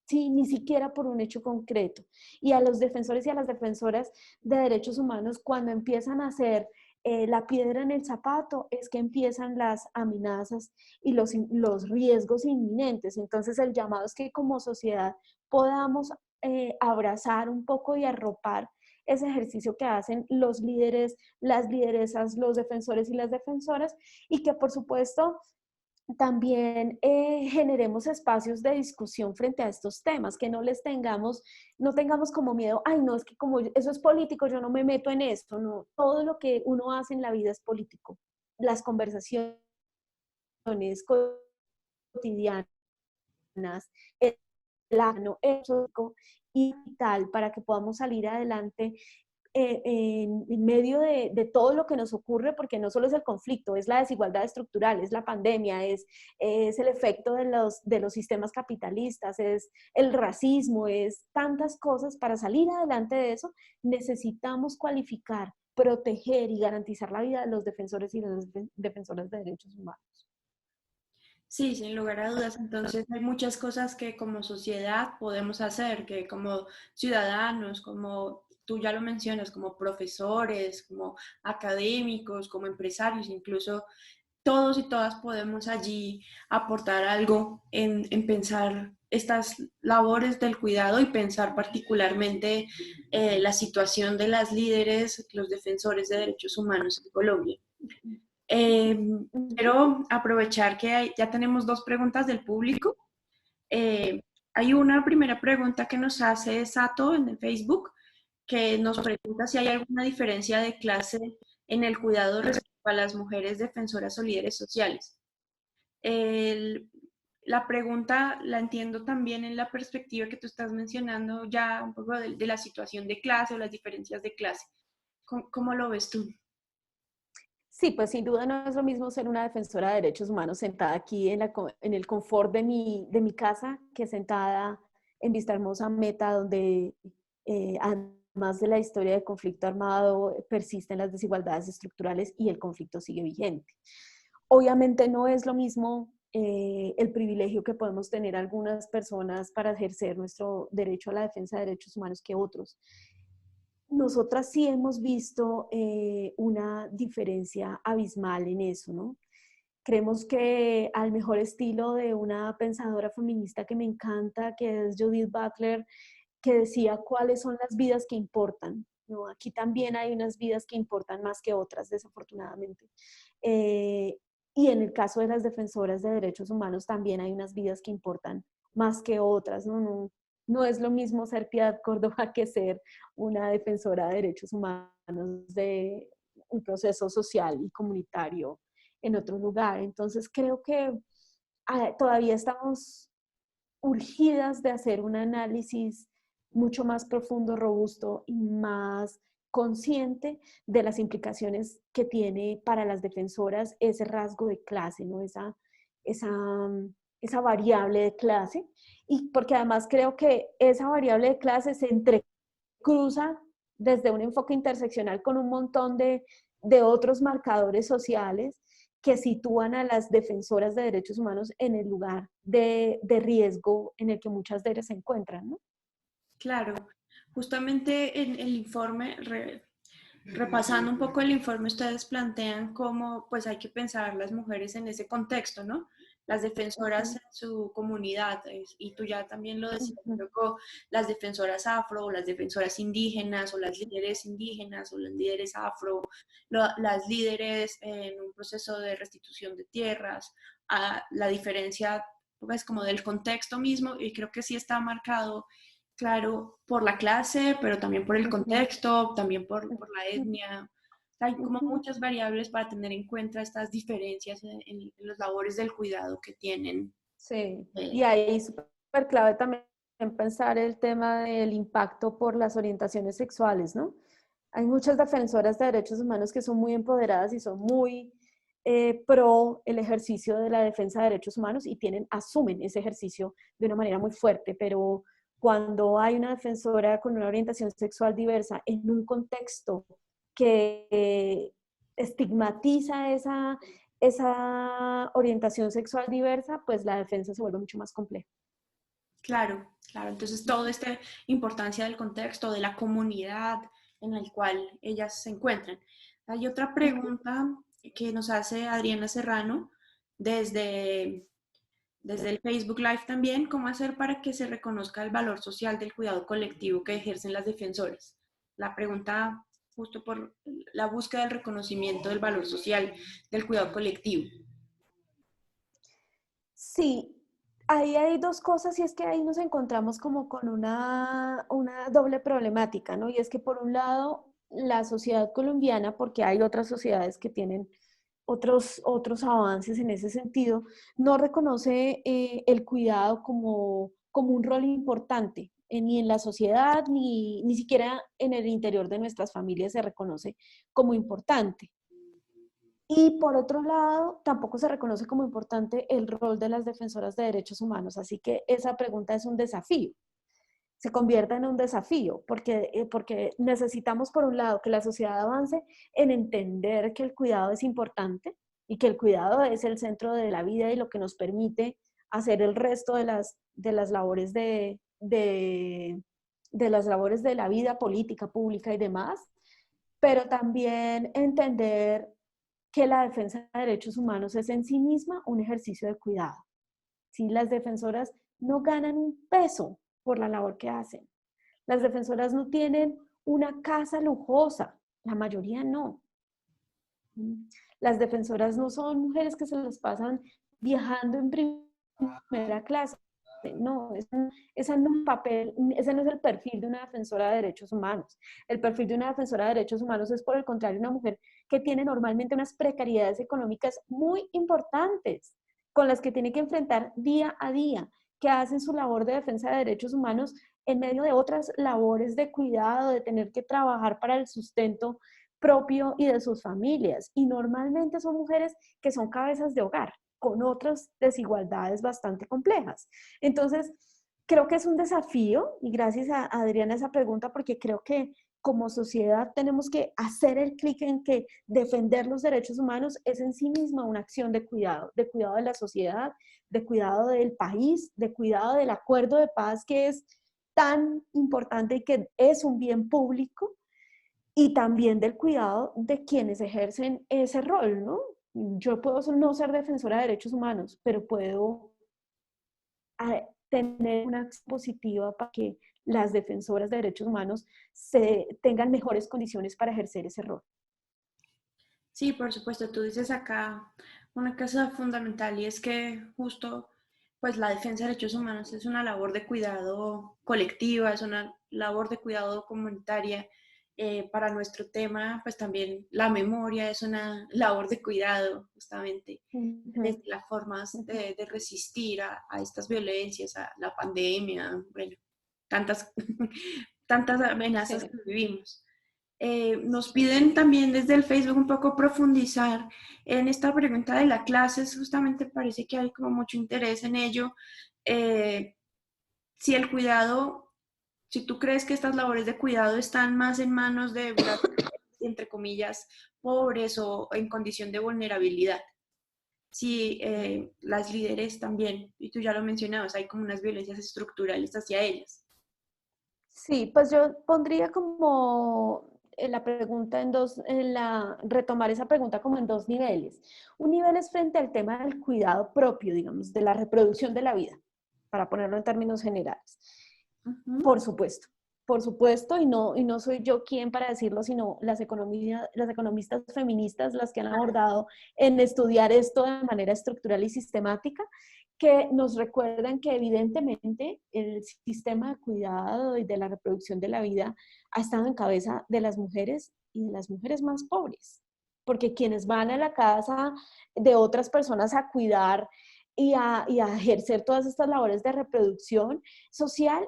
Sí, ni siquiera por un hecho concreto. Y a los defensores y a las defensoras de derechos humanos, cuando empiezan a hacer la piedra en el zapato, es que empiezan las amenazas y los riesgos inminentes. Entonces, el llamado es que como sociedad podamos abrazar un poco y arropar ese ejercicio que hacen los líderes, las lideresas, los defensores y las defensoras, y que por supuesto también generemos espacios de discusión frente a estos temas, que no tengamos como miedo, ay, no, es que como eso es político, yo no me meto en esto, no, todo lo que uno hace en la vida es político. Las conversaciones cotidianas, el plano ético y tal, para que podamos salir adelante en medio de todo lo que nos ocurre, porque no solo es el conflicto, es la desigualdad estructural, es la pandemia, es el efecto de los sistemas capitalistas, es el racismo, es tantas cosas. Para salir adelante de eso, necesitamos cualificar, proteger y garantizar la vida de los defensores y las defensoras de derechos humanos. Sí, sin lugar a dudas. Entonces hay muchas cosas que como sociedad podemos hacer, que como ciudadanos, como tú ya lo mencionas, como profesores, como académicos, como empresarios, incluso todos y todas podemos allí aportar algo en pensar estas labores del cuidado y pensar particularmente la situación de las líderes, los defensores de derechos humanos en Colombia. Eh, Quiero aprovechar que ya tenemos dos preguntas del público. Hay una primera pregunta que nos hace Sato en el Facebook, que nos pregunta si hay alguna diferencia de clase en el cuidado respecto a las mujeres defensoras o líderes sociales. El- la pregunta la entiendo también en la perspectiva que tú estás mencionando ya un poco de la situación de clase o las diferencias de clase. ¿Cómo lo ves tú? Sí, pues sin duda no es lo mismo ser una defensora de derechos humanos sentada aquí en el confort de mi casa que sentada en Vista Hermosa Meta, donde además de la historia de conflicto armado persisten las desigualdades estructurales y el conflicto sigue vigente. Obviamente no es lo mismo el privilegio que podemos tener algunas personas para ejercer nuestro derecho a la defensa de derechos humanos que otros. Nosotras sí hemos visto una diferencia abismal en eso, ¿no? Creemos que al mejor estilo de una pensadora feminista que me encanta, que es Judith Butler, que decía cuáles son las vidas que importan, ¿no? Aquí también hay unas vidas que importan más que otras, desafortunadamente. Eh, y en el caso de las defensoras de derechos humanos también hay unas vidas que importan más que otras, ¿no? No es lo mismo ser Piedad Córdoba que ser una defensora de derechos humanos de un proceso social y comunitario en otro lugar. Entonces creo que todavía estamos urgidas de hacer un análisis mucho más profundo, robusto y más consciente de las implicaciones que tiene para las defensoras ese rasgo de clase, ¿no? Esa, esa variable de clase. Y porque además creo que esa variable de clase se entrecruza desde un enfoque interseccional con un montón de otros marcadores sociales que sitúan a las defensoras de derechos humanos en el lugar de riesgo en el que muchas de ellas se encuentran, ¿no? Claro, justamente en el informe, repasando un poco el informe, ustedes plantean cómo pues hay que pensar las mujeres en ese contexto, ¿no? Las defensoras Ujú, en su comunidad, y tú ya también lo decías, ujú, luego las defensoras afro, o las defensoras indígenas, o las líderes indígenas, o las líderes afro, las líderes en un proceso de restitución de tierras, la diferencia pues como del contexto mismo, y creo que sí está marcado claro, por la clase, pero también por el ujú, contexto, también por la ujú, etnia. Hay como ujú. muchas variables para tener en cuenta estas diferencias en las labores del cuidado que tienen. Sí, y eh, ahí súper clave también pensar el tema del impacto por las orientaciones sexuales, ¿no? Hay muchas defensoras de derechos humanos que son muy empoderadas y son muy pro el ejercicio de la defensa de derechos humanos y asumen ese ejercicio de una manera muy fuerte, pero cuando hay una defensora con una orientación sexual diversa en un contexto que estigmatiza esa orientación sexual diversa, pues la defensa se vuelve mucho más compleja. claro, claro. Entonces, toda esta importancia del contexto, de la comunidad en la cual ellas se encuentran. Hay otra pregunta que nos hace Adriana Serrano desde desde el Facebook Live también, ¿cómo hacer para que se reconozca el valor social del cuidado colectivo que ejercen las defensoras? La pregunta justo por la búsqueda del reconocimiento del valor social del cuidado colectivo. Sí, ahí hay dos cosas y es que ahí nos encontramos como con una doble problemática, ¿no? Y es que por un lado, la sociedad colombiana, porque hay otras sociedades que tienen otros avances en ese sentido, no reconoce el cuidado como un rol importante, ni en la sociedad, ni siquiera en el interior de nuestras familias se reconoce como importante. Y por otro lado, tampoco se reconoce como importante el rol de las defensoras de derechos humanos. Así que esa pregunta es un desafío, se convierta en un desafío, porque necesitamos, por un lado, que la sociedad avance en entender que el cuidado es importante y que el cuidado es el centro de la vida y lo que nos permite hacer el resto de las labores de las labores de la vida política, pública y demás, pero también entender que la defensa de derechos humanos es en sí misma un ejercicio de cuidado. ¿Sí? Las defensoras no ganan un peso por la labor que hacen. Las defensoras no tienen una casa lujosa, la mayoría no. Las defensoras no son mujeres que se las pasan viajando en primera clase. No, ese no, ese no es el perfil de una defensora de derechos humanos. El perfil de una defensora de derechos humanos es, por el contrario, una mujer que tiene normalmente unas precariedades económicas muy importantes, con las que tiene que enfrentar día a día, que hacen su labor de defensa de derechos humanos en medio de otras labores de cuidado, de tener que trabajar para el sustento propio y de sus familias. Y normalmente son mujeres que son cabezas de hogar, con otras desigualdades bastante complejas. Entonces, creo que es un desafío, y gracias a Adriana esa pregunta, porque creo que como sociedad tenemos que hacer el clic en que defender los derechos humanos es en sí misma una acción de cuidado de la sociedad, de cuidado del país, de cuidado del acuerdo de paz que es tan importante y que es un bien público, y también del cuidado de quienes ejercen ese rol, ¿no? Yo puedo no ser defensora de derechos humanos, pero puedo tener una acción positiva para que las defensoras de derechos humanos tengan mejores condiciones para ejercer ese rol. Sí, por supuesto, tú dices acá una cosa fundamental y es que justo pues la defensa de derechos humanos es una labor de cuidado colectiva, es una labor de cuidado comunitaria. Para nuestro tema, pues también la memoria es una labor de cuidado, justamente, Uh desde -huh. las formas Uh -huh. de resistir a estas violencias, a la pandemia, bueno, tantas, tantas amenazas Sí. que vivimos. Nos piden también desde el Facebook un poco profundizar en esta pregunta de la clase, justamente parece que hay como mucho interés en ello. Si el cuidado, si tú crees que estas labores de cuidado están más en manos de, entre comillas, pobres o en condición de vulnerabilidad. Si las líderes también, y tú ya lo mencionabas, hay como unas violencias estructurales hacia ellas. Sí, pues yo pondría como la pregunta retomar esa pregunta como en dos niveles. Un nivel es frente al tema del cuidado propio, digamos, de la reproducción de la vida, para ponerlo en términos generales. Uh-huh. Por supuesto, y no soy yo quien para decirlo, sino las economistas feministas, las que han abordado en estudiar esto de manera estructural y sistemática, que nos recuerdan que evidentemente el sistema de cuidado y de la reproducción de la vida ha estado en cabeza de las mujeres y de las mujeres más pobres, porque quienes van a la casa de otras personas a cuidar y a ejercer todas estas labores de reproducción social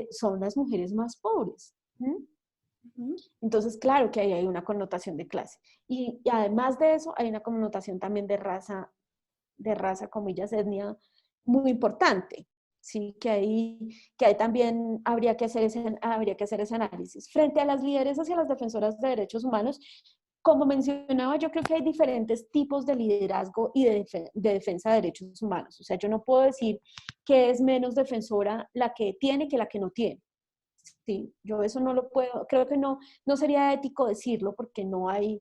son las mujeres más pobres. Uh-huh. Entonces, claro que ahí hay una connotación de clase. Y además de eso, hay una connotación también de raza, comillas, etnia, muy importante. Sí, que ahí también habría que hacer ese análisis. Frente a las lideresas y a las defensoras de derechos humanos, como mencionaba, yo creo que hay diferentes tipos de liderazgo y de defensa de derechos humanos. O sea, yo no puedo decir que es menos defensora la que tiene que la que no tiene. Sí, yo eso no lo puedo, creo que no sería ético decirlo porque no hay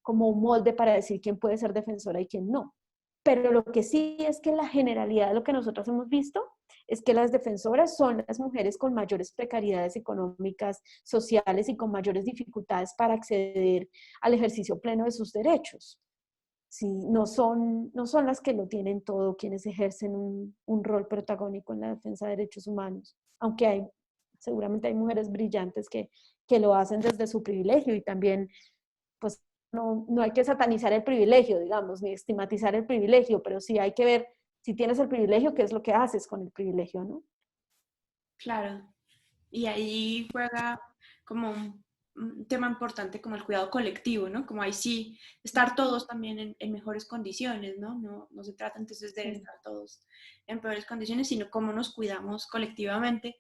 como un molde para decir quién puede ser defensora y quién no. Pero lo que sí es que la generalidad de lo que nosotros hemos visto es que las defensoras son las mujeres con mayores precariedades económicas, sociales y con mayores dificultades para acceder al ejercicio pleno de sus derechos. Sí, no son las que lo tienen todo quienes ejercen un rol protagónico en la defensa de derechos humanos, aunque seguramente hay mujeres brillantes que lo hacen desde su privilegio y también, pues, no hay que satanizar el privilegio, digamos, ni estigmatizar el privilegio, pero sí hay que ver si tienes el privilegio, qué es lo que haces con el privilegio, ¿no? Claro. Y ahí juega como un tema importante como el cuidado colectivo, ¿no? Como ahí sí, estar todos también en mejores condiciones, ¿no? No se trata entonces de Sí. estar todos en peores condiciones, sino cómo nos cuidamos colectivamente.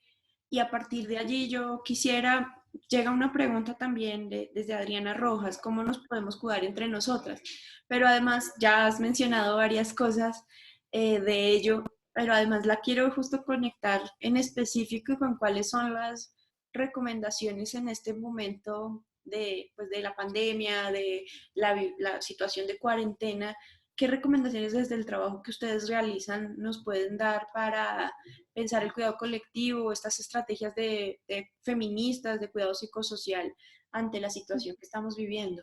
Y a partir de allí yo quisiera, llega una pregunta también desde Adriana Rojas, ¿cómo nos podemos cuidar entre nosotras? Pero además ya has mencionado varias cosas de ello, pero además la quiero justo conectar en específico con cuáles son las recomendaciones en este momento pues, de la pandemia, de la situación de cuarentena, ¿qué recomendaciones desde el trabajo que ustedes realizan nos pueden dar para pensar el cuidado colectivo, estas estrategias de feministas, de cuidado psicosocial ante la situación que estamos viviendo?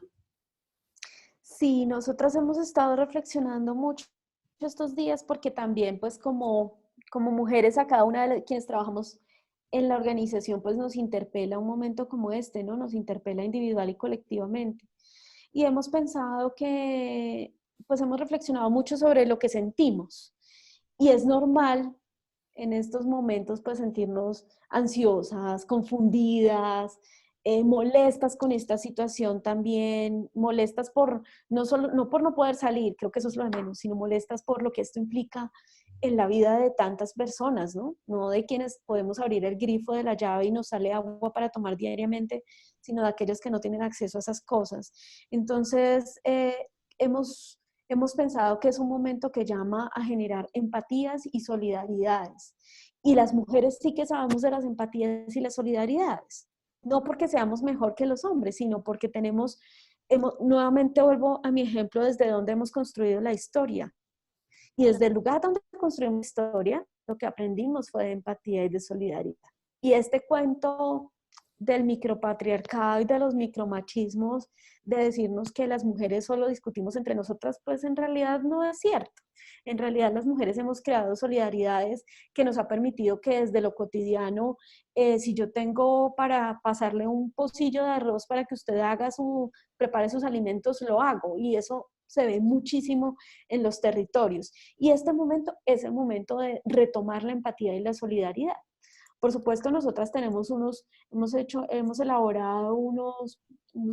Sí, nosotras hemos estado reflexionando mucho estos días porque también pues como mujeres a cada una de quienes trabajamos en la organización pues nos interpela un momento como este, ¿no? Nos interpela individual y colectivamente. Y hemos pensado que pues hemos reflexionado mucho sobre lo que sentimos. Y es normal en estos momentos pues sentirnos ansiosas, confundidas, molestas con esta situación también, molestas por no solo no por no poder salir, creo que eso es lo de menos, sino molestas por lo que esto implica en la vida de tantas personas, ¿no? No de quienes podemos abrir el grifo de la llave y nos sale agua para tomar diariamente, sino de aquellos que no tienen acceso a esas cosas. Entonces, hemos pensado que es un momento que llama a generar empatías y solidaridades. Y las mujeres sí que sabemos de las empatías y las solidaridades. No porque seamos mejor que los hombres, sino porque nuevamente vuelvo a mi ejemplo desde donde hemos construido la historia. Y desde el lugar donde construimos la historia, lo que aprendimos fue de empatía y de solidaridad. Y este cuento del micropatriarcado y de los micromachismos, de decirnos que las mujeres solo discutimos entre nosotras, pues en realidad no es cierto. En realidad las mujeres hemos creado solidaridades que nos ha permitido que desde lo cotidiano, si yo tengo para pasarle un pocillo de arroz para que usted prepare sus alimentos, lo hago. Y eso se ve muchísimo en los territorios. Y este momento es el momento de retomar la empatía y la solidaridad. Por supuesto, nosotras hemos elaborado unos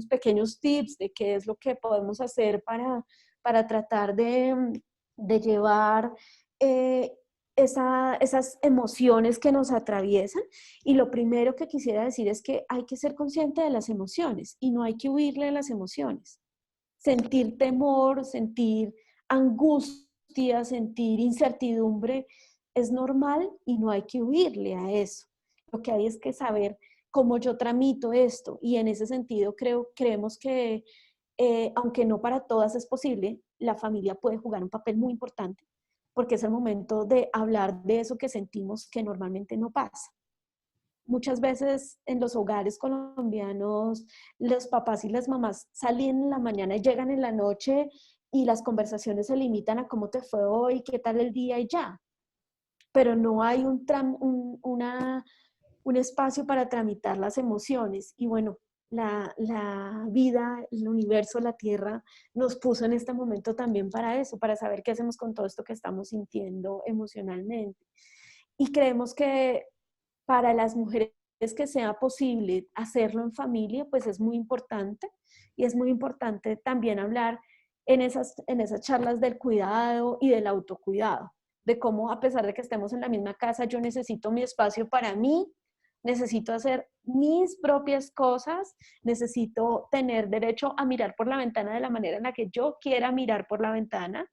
pequeños tips de qué es lo que podemos hacer para tratar de llevar eh, esas emociones que nos atraviesan. Y lo primero que quisiera decir es que hay que ser consciente de las emociones y no hay que huirle a las emociones. Sentir temor, sentir angustia, sentir incertidumbre es normal y no hay que huirle a eso. Lo que hay es que saber cómo yo tramito esto y en ese sentido creemos que aunque no para todas es posible, la familia puede jugar un papel muy importante porque es el momento de hablar de eso que sentimos que normalmente no pasa. Muchas veces en los hogares colombianos, los papás y las mamás salen en la mañana y llegan en la noche y las conversaciones se limitan a cómo te fue hoy, qué tal el día y ya. Pero no hay un espacio para tramitar las emociones. Y bueno, la vida, el universo, la tierra nos puso en este momento también para eso, para saber qué hacemos con todo esto que estamos sintiendo emocionalmente. Y creemos que para las mujeres que sea posible hacerlo en familia, pues es muy importante y es muy importante también hablar en esas charlas del cuidado y del autocuidado, de cómo a pesar de que estemos en la misma casa, yo necesito mi espacio para mí, necesito hacer mis propias cosas, necesito tener derecho a mirar por la ventana de la manera en la que yo quiera mirar por la ventana,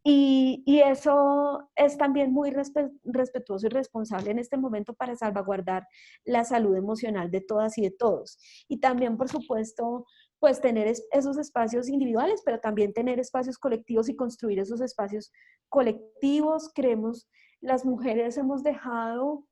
y eso es también muy respetuoso y responsable en este momento para salvaguardar la salud emocional de todas y de todos. Y también, por supuesto, pues tener esos espacios individuales, pero también tener espacios colectivos y construir esos espacios colectivos. Creemos, las mujeres hemos dejado,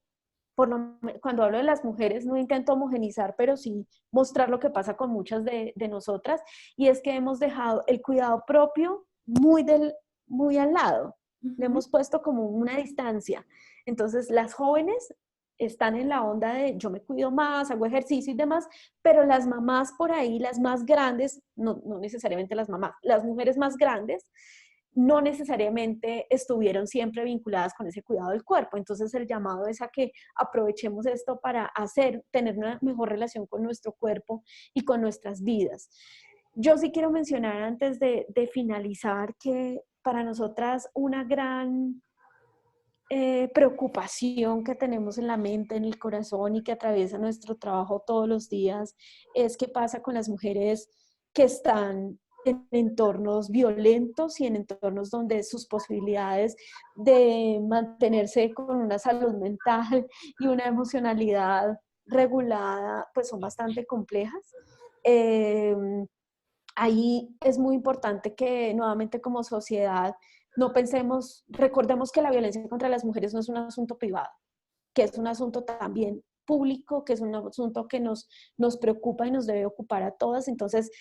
cuando hablo de las mujeres no intento homogenizar, pero sí mostrar lo que pasa con muchas de nosotras, y es que hemos dejado el cuidado propio muy al lado, le Ujú. hemos puesto como una distancia. Entonces las jóvenes están en la onda de yo me cuido más, hago ejercicio y demás, pero las mamás por ahí, las más grandes, no necesariamente las mamás, las mujeres más grandes, no necesariamente estuvieron siempre vinculadas con ese cuidado del cuerpo. Entonces el llamado es a que aprovechemos esto para tener una mejor relación con nuestro cuerpo y con nuestras vidas. Yo sí quiero mencionar antes de finalizar que para nosotras una gran preocupación que tenemos en la mente, en el corazón y que atraviesa nuestro trabajo todos los días es qué pasa con las mujeres que están en entornos violentos y en entornos donde sus posibilidades de mantenerse con una salud mental y una emocionalidad regulada pues son bastante complejas. Ahí es muy importante que nuevamente como sociedad no pensemos, recordemos que la violencia contra las mujeres no es un asunto privado, que es un asunto también público, que es un asunto que nos preocupa y nos debe ocupar a todas. Entonces,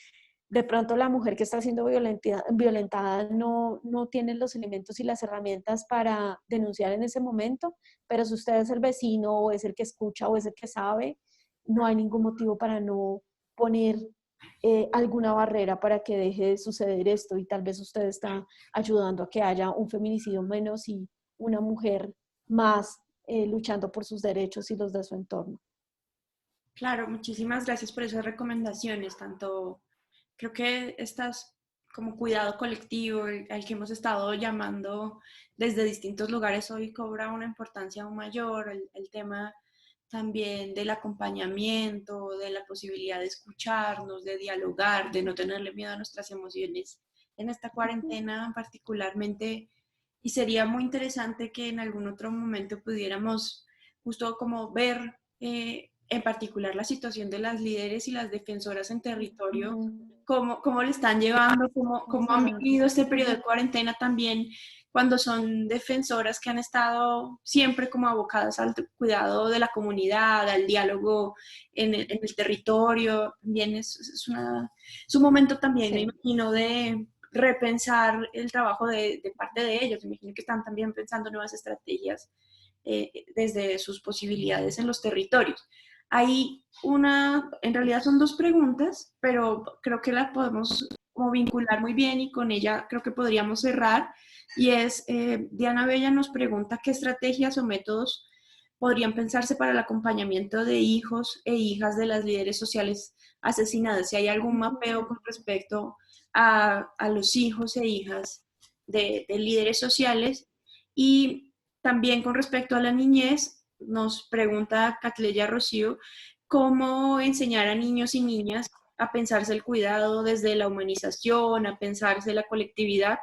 de pronto la mujer que está siendo violentada no tiene los elementos y las herramientas para denunciar en ese momento, pero si usted es el vecino o es el que escucha o es el que sabe, no hay ningún motivo para no poner alguna barrera para que deje de suceder esto, y tal vez usted está ayudando a que haya un feminicidio menos y una mujer más luchando por sus derechos y los de su entorno. Claro, muchísimas gracias por esas recomendaciones, tanto creo que estas como cuidado colectivo, al que hemos estado llamando desde distintos lugares hoy cobra una importancia aún mayor, el tema también del acompañamiento, de la posibilidad de escucharnos, de dialogar, de no tenerle miedo a nuestras emociones en esta cuarentena particularmente. Y sería muy interesante que en algún otro momento pudiéramos justo como ver en particular la situación de las líderes y las defensoras en territorio, cómo le están llevando, cómo han vivido este periodo de cuarentena también cuando son defensoras que han estado siempre como abocadas al cuidado de la comunidad, al diálogo en el territorio. También es un momento también, me Sí. imagino, de repensar el trabajo de parte de ellos. Me imagino que están también pensando nuevas estrategias desde sus posibilidades en los territorios. Hay en realidad son dos preguntas, pero creo que las podemos como vincular muy bien y con ella creo que podríamos cerrar. Y es, Diana Bella nos pregunta qué estrategias o métodos podrían pensarse para el acompañamiento de hijos e hijas de las líderes sociales asesinadas. Si hay algún mapeo con respecto a los hijos e hijas de líderes sociales. Y también con respecto a la niñez, nos pregunta Catleya Rocío, ¿cómo enseñar a niños y niñas a pensarse el cuidado desde la humanización, a pensarse la colectividad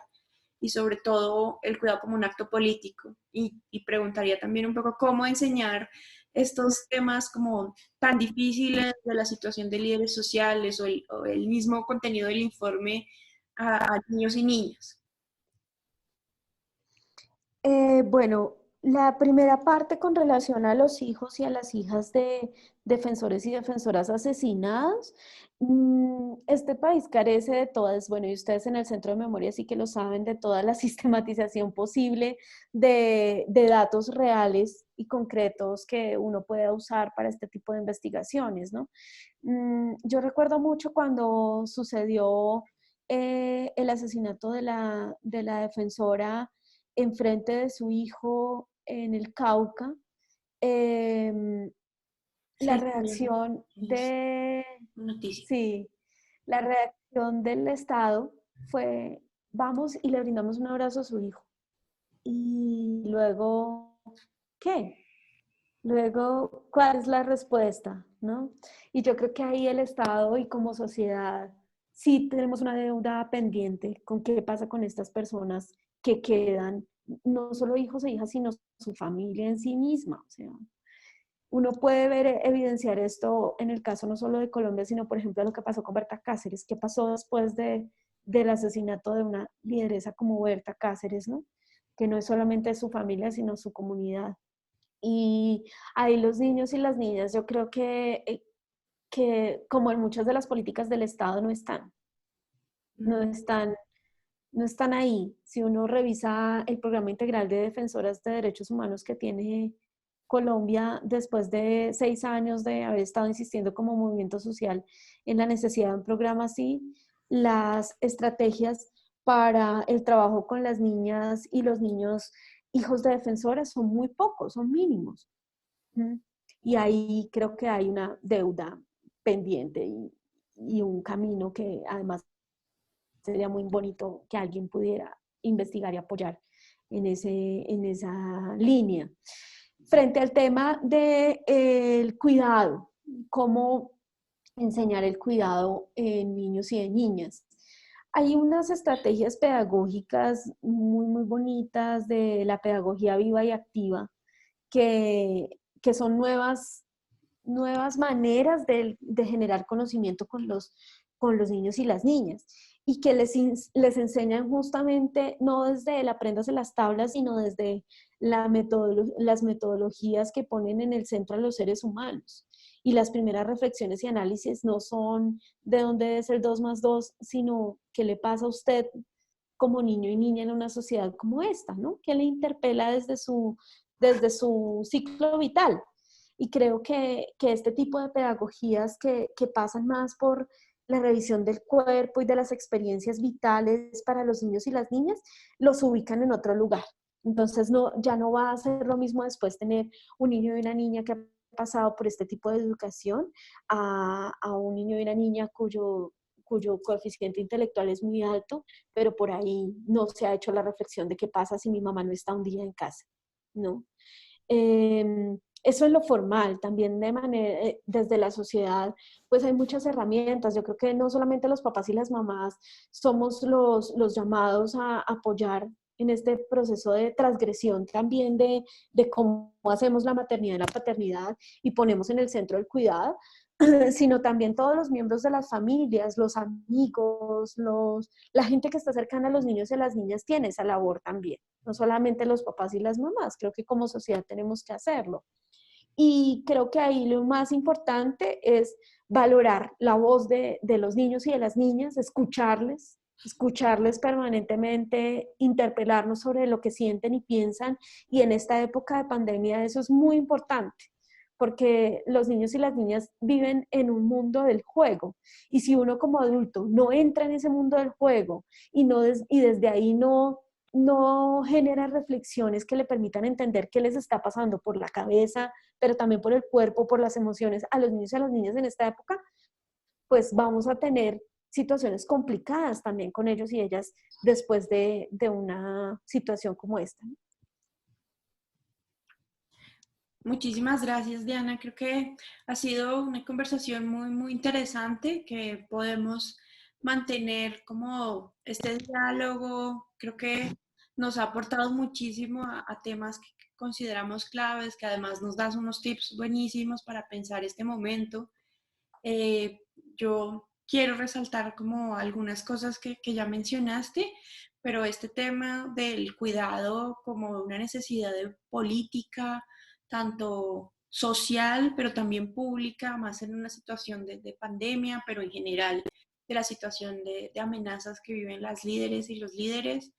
y sobre todo el cuidado como un acto político? Y preguntaría también un poco cómo enseñar estos temas como tan difíciles de la situación de líderes sociales o el mismo contenido del informe a niños y niñas. Bueno, la primera parte con relación a los hijos y a las hijas de defensores y defensoras asesinados, este país carece de todas, bueno, y ustedes en el Centro de Memoria sí que lo saben, de toda la sistematización posible de datos reales y concretos que uno pueda usar para este tipo de investigaciones, ¿no? Yo recuerdo mucho cuando sucedió el asesinato de la defensora enfrente de su hijo en el Cauca. em, la Sí, también reacción es de, noticia. sí, la reacción del Estado fue, vamos y le brindamos un abrazo a su hijo. Y luego, ¿qué? Luego, ¿cuál es la respuesta? ¿No? Y yo creo que ahí el Estado y como sociedad sí tenemos una deuda pendiente con qué pasa con estas personas que quedan, no solo hijos e hijas, sino su familia en sí misma. O sea, uno puede ver, evidenciar esto en el caso no solo de Colombia, sino por ejemplo lo que pasó con Berta Cáceres. ¿Qué pasó después del asesinato de una lideresa como Berta Cáceres, ¿no? Que no es solamente su familia, sino su comunidad. Y ahí los niños y las niñas, yo creo que como en muchas de las políticas del Estado no están, no están ahí. Si uno revisa el programa integral de defensoras de derechos humanos que tiene Colombia, después de 6 años de haber estado insistiendo como movimiento social en la necesidad de un programa así, las estrategias para el trabajo con las niñas y los niños hijos de defensoras son muy pocos, son mínimos. Y ahí creo que hay una deuda pendiente y un camino que además sería muy bonito que alguien pudiera investigar y apoyar en esa línea. Frente al tema del cuidado, cómo enseñar el cuidado en niños y en niñas. Hay unas estrategias pedagógicas muy, muy bonitas de la pedagogía viva y activa que son nuevas nuevas maneras de generar conocimiento con los niños y las niñas, y que les enseñan justamente no desde el aprendas de las tablas, sino desde las metodologías que ponen en el centro a los seres humanos. Y las primeras reflexiones y análisis no son de dónde es el 2 más 2, sino qué le pasa a usted como niño y niña en una sociedad como esta, ¿no? ¿Qué le interpela desde su ciclo vital? Y creo que este tipo de pedagogías que pasan más por la revisión del cuerpo y de las experiencias vitales para los niños y las niñas, los ubican en otro lugar. Entonces no, ya no va a ser lo mismo después tener un niño y una niña que ha pasado por este tipo de educación a un niño y una niña cuyo coeficiente intelectual es muy alto, pero por ahí no se ha hecho la reflexión de qué pasa si mi mamá no está un día en casa, ¿no? Eso es lo formal, también de manera, desde la sociedad, pues hay muchas herramientas. Yo creo que no solamente los papás y las mamás somos los llamados a apoyar en este proceso de transgresión también de cómo hacemos la maternidad y la paternidad y ponemos en el centro el cuidado, sino también todos los miembros de las familias, los amigos, la gente que está cercana a los niños y a las niñas tiene esa labor también, no solamente los papás y las mamás, creo que como sociedad tenemos que hacerlo. Y creo que ahí lo más importante es valorar la voz de los niños y de las niñas, escucharles permanentemente, interpelarnos sobre lo que sienten y piensan. Y en esta época de pandemia eso es muy importante, porque los niños y las niñas viven en un mundo del juego. Y si uno como adulto no entra en ese mundo del juego y desde ahí no genera reflexiones que le permitan entender qué les está pasando por la cabeza, pero también por el cuerpo, por las emociones a los niños y a las niñas en esta época, pues vamos a tener situaciones complicadas también con ellos y ellas después de una situación como esta. Muchísimas gracias, Diana. Creo que ha sido una conversación muy, muy interesante que podemos mantener como este diálogo. Creo que nos ha aportado muchísimo a temas que consideramos claves, que además nos das unos tips buenísimos para pensar este momento. Eh, yo quiero resaltar como algunas cosas que ya mencionaste, pero este tema del cuidado como una necesidad de política, tanto social, pero también pública, más en una situación de pandemia, pero en general de la situación de amenazas que viven las líderes y los líderes.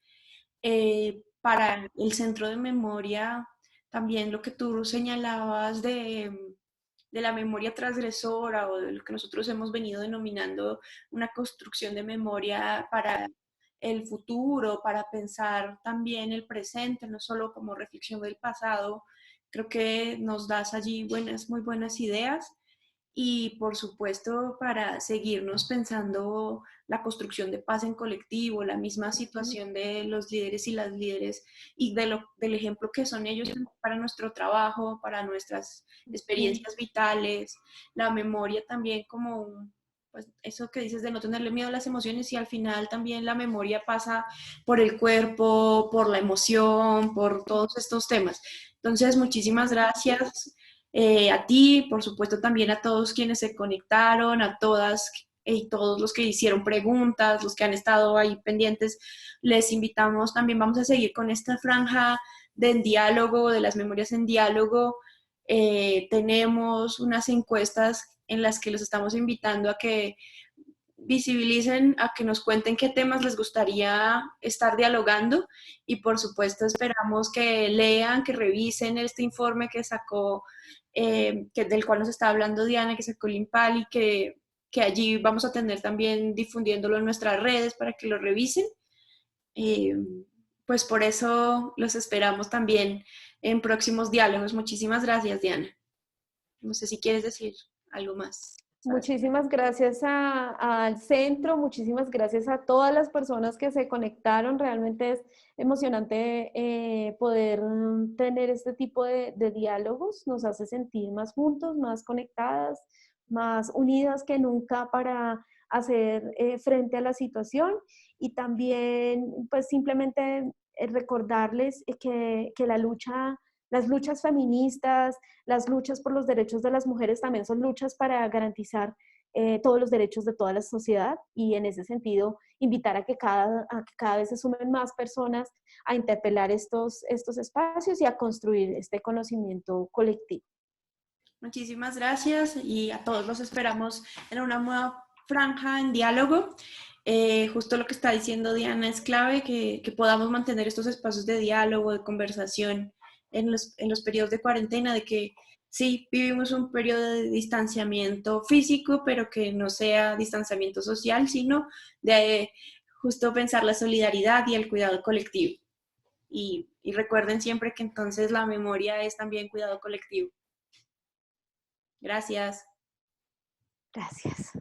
Para el centro de memoria, también lo que tú señalabas de la memoria transgresora o de lo que nosotros hemos venido denominando una construcción de memoria para el futuro, para pensar también el presente, no solo como reflexión del pasado. Creo que nos das allí buenas, muy buenas ideas y por supuesto para seguirnos pensando la construcción de paz en colectivo, la misma situación de los líderes y las líderes y del ejemplo que son ellos para nuestro trabajo, para nuestras experiencias vitales, la memoria también como pues eso que dices de no tenerle miedo a las emociones y al final también la memoria pasa por el cuerpo, por la emoción, por todos estos temas. Entonces, muchísimas gracias a ti, por supuesto también a todos quienes se conectaron, a todas y todos los que hicieron preguntas, los que han estado ahí pendientes, les invitamos también, vamos a seguir con esta franja del diálogo, de las memorias en diálogo. Tenemos unas encuestas en las que los estamos invitando a que visibilicen, a que nos cuenten qué temas les gustaría estar dialogando y por supuesto esperamos que lean, que revisen este informe que sacó, del cual nos está hablando Diana, que sacó el INPAL y que allí vamos a tener también difundiéndolo en nuestras redes para que lo revisen. Eh, pues por eso los esperamos también en próximos diálogos. Muchísimas gracias, Diana. No sé si quieres decir algo más. ¿Sabes? Muchísimas gracias al centro, muchísimas gracias a todas las personas que se conectaron. Realmente es emocionante poder tener este tipo de diálogos. Nos hace sentir más juntos, más conectadas, más unidas que nunca para hacer frente a la situación y también pues simplemente recordarles que la lucha Las luchas feministas, las luchas por los derechos de las mujeres también son luchas para garantizar todos los derechos de toda la sociedad y en ese sentido invitar a que cada vez se sumen más personas a interpelar estos espacios y a construir este conocimiento colectivo. Muchísimas gracias y a todos los esperamos en una nueva franja en diálogo. Justo lo que está diciendo Diana es clave, que podamos mantener estos espacios de diálogo, de conversación en los periodos de cuarentena, de que sí, vivimos un periodo de distanciamiento físico, pero que no sea distanciamiento social, sino de justo pensar la solidaridad y el cuidado colectivo. Y recuerden siempre que entonces la memoria es también cuidado colectivo. Gracias. Gracias.